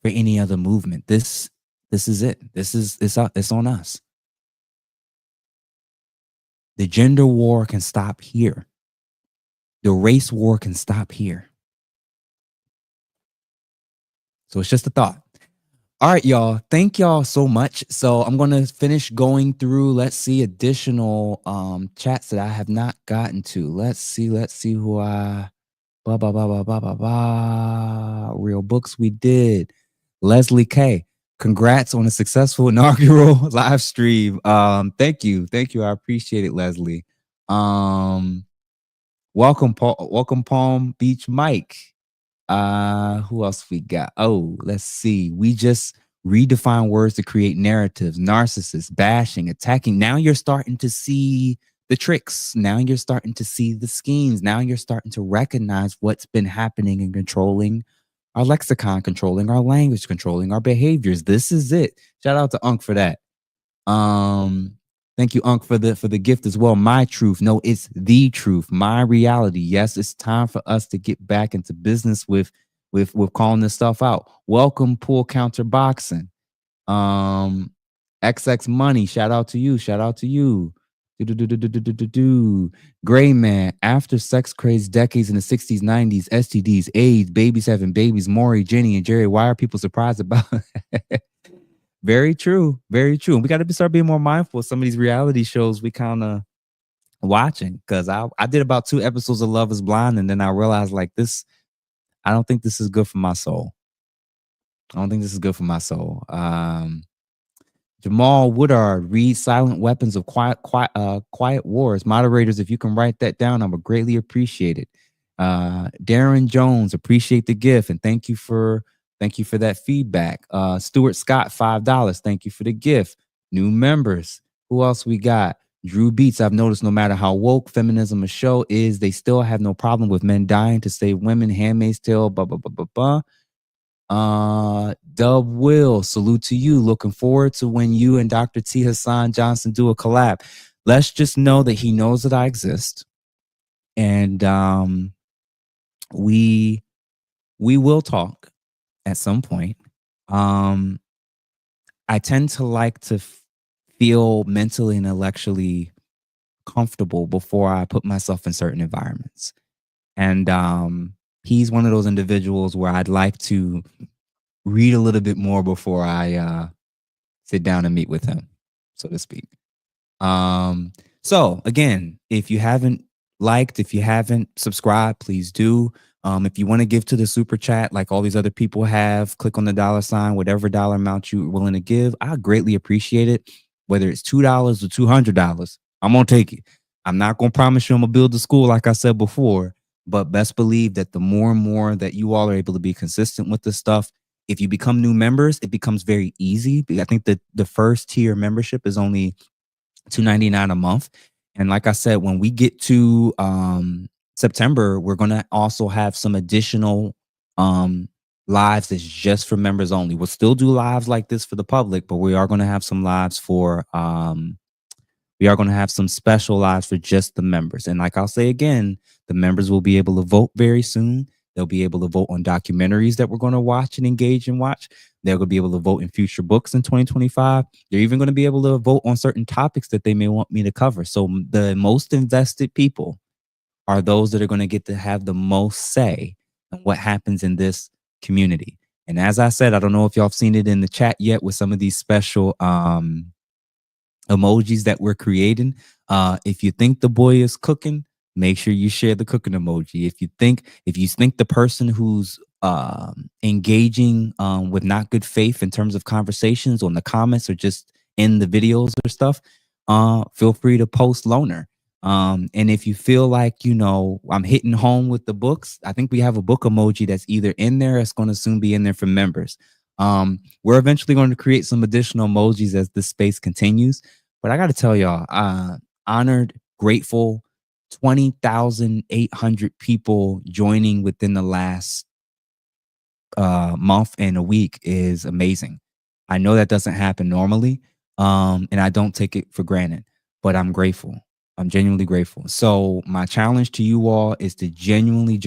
for any other movement. This is it. It's on us. The gender war can stop here. The race war can stop here. So it's just a thought. All right, y'all. Thank y'all so much. So I'm going to finish going through, let's see, additional chats that I have not gotten to. Let's see who I... Real books we did. Leslie K. Congrats on a successful inaugural live stream. Thank you. I appreciate it, Leslie. Welcome, Palm Beach Mike. Who else we got? Oh, let's see. We just redefine words to create narratives. Narcissists, bashing, attacking. Now you're starting to see the tricks. Now you're starting to see the schemes. Now you're starting to recognize what's been happening and controlling our lexicon, controlling our language, controlling our behaviors. This is it. Shout out to Unc for that. Thank you, Unc, for the gift as well. My truth. No, it's the truth. My reality. Yes, it's time for us to get back into business with calling this stuff out. Welcome, Pool Counter Boxing. XX Money. Shout out to you. Gray Man, after sex craze decades in the 60s, 90s, STDs, AIDS, babies having babies, Maury, Jenny, and Jerry. Why are people surprised about it? Very true. And we got to start being more mindful of some of these reality shows we kind of watching, because I did about 2 episodes of Love is Blind, and then I realized like this, I don't think this is good for my soul. I don't think this is good for my soul. Jamal Woodard, read Silent Weapons of Quiet Wars. Moderators, if you can write that down, I would greatly appreciate it. Darren Jones, appreciate the gift and thank you for that feedback. Stuart Scott, $5. Thank you for the gift. New members. Who else we got? Drew Beats. I've noticed no matter how woke feminism a show is, they still have no problem with men dying to save women. Handmaid's Tale. Blah blah blah blah blah. Dub Will, salute to you. Looking forward to when you and Dr. T. Hassan Johnson do a collab. Let's just know that he knows that I exist. And we will talk at some point. I tend to like to feel mentally and intellectually comfortable before I put myself in certain environments. And he's one of those individuals where I'd like to read a little bit more before I sit down and meet with him, so to speak. So again, if you haven't liked, if you haven't subscribed, please do. If you want to give to the super chat like all these other people have, click on the $, whatever dollar amount you're willing to give. I greatly appreciate it. Whether it's $2 or $200, I'm gonna take it. I'm not gonna promise you I'm gonna build the school like I said before, but best believe that the more and more that you all are able to be consistent with this stuff, if you become new members, it becomes very easy. I think that the first tier membership is only $2.99 a month. And like I said, when we get to September, we're going to also have some additional lives that's just for members only. We'll still do lives like this for the public, but we are going to have some lives for we are going to have some special lives for just the members. And like I'll say again, the members will be able to vote very soon. They'll be able to vote on documentaries that we're going to watch and engage and watch. They're going to be able to vote in future books in 2025. They're even going to be able to vote on certain topics that they may want me to cover. So the most invested people are those that are going to get to have the most say on what happens in this community. And as I said, I don't know if y'all have seen it in the chat yet with some of these special emojis that we're creating. If you think the boy is cooking, make sure you share the cooking emoji. If you think the person who's engaging with not good faith in terms of conversations on the comments or just in the videos or stuff, feel free to post loner. And if you feel like, I'm hitting home with the books, I think we have a book emoji that's either in there or it's going to soon be in there for members. We're eventually going to create some additional emojis as this space continues. But I got to tell y'all, honored, grateful, 20,800 people joining within the last month and a week is amazing. I know that doesn't happen normally, and I don't take it for granted, but I'm grateful. I'm genuinely grateful. So my challenge to you all is to genuinely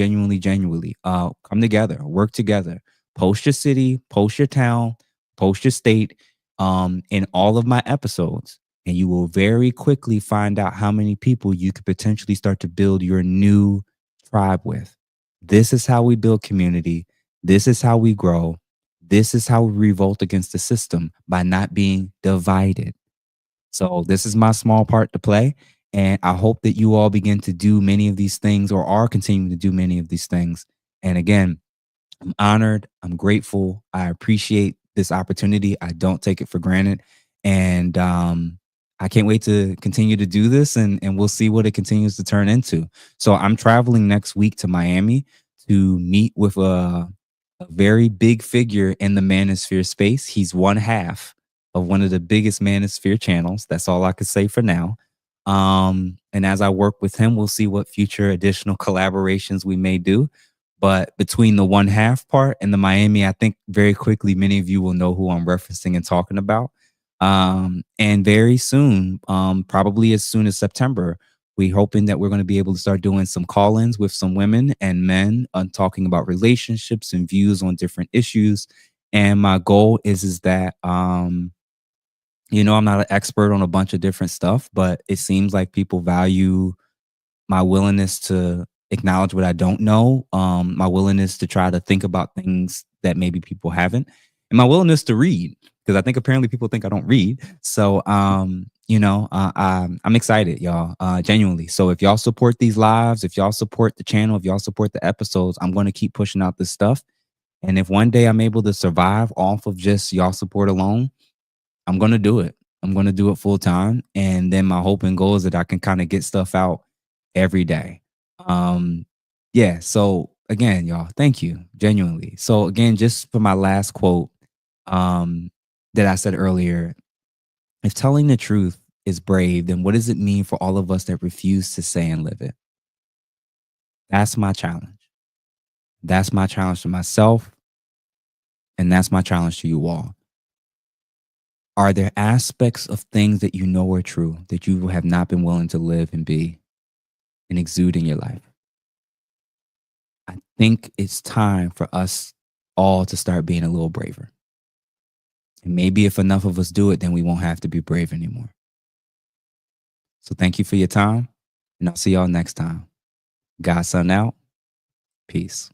come together, work together, post your city, post your town, post your state in all of my episodes. And you will very quickly find out how many people you could potentially start to build your new tribe with. This is how we build community. This is how we grow. This is how we revolt against the system, by not being divided. So this is my small part to play. And I hope that you all begin to do many of these things, or are continuing to do many of these things. And again, I'm honored. I'm grateful. I appreciate this opportunity. I don't take it for granted. And I can't wait to continue to do this, and we'll see what it continues to turn into. So I'm traveling next week to Miami to meet with a very big figure in the manosphere space. He's one half of one of the biggest manosphere channels. That's all I could say for now. And as I work with him, we'll see what future additional collaborations we may do. But between the one half part and the Miami, I think very quickly many of you will know who I'm referencing and talking about. And very soon, probably as soon as September, we're hoping that we're going to be able to start doing some call-ins with some women and men on talking about relationships and views on different issues. And my goal is that, I'm not an expert on a bunch of different stuff, but it seems like people value my willingness to acknowledge what I don't know, my willingness to try to think about things that maybe people haven't, and my willingness to read, because I think apparently people think I don't read. So, I'm excited, y'all, genuinely. So if y'all support these lives, if y'all support the channel, if y'all support the episodes, I'm going to keep pushing out this stuff. And if one day I'm able to survive off of just y'all support alone, I'm going to do it. I'm going to do it full time. And then my hope and goal is that I can kind of get stuff out every day. Yeah. So again, y'all, thank you genuinely. So again, just for my last quote, that I said earlier, if telling the truth is brave, then what does it mean for all of us that refuse to say and live it? That's my challenge. That's my challenge to myself. And that's my challenge to you all. Are there aspects of things that you know are true that you have not been willing to live and be and exude in your life? I think it's time for us all to start being a little braver. And maybe if enough of us do it, then we won't have to be brave anymore. So thank you for your time, and I'll see y'all next time. Godson out. Peace.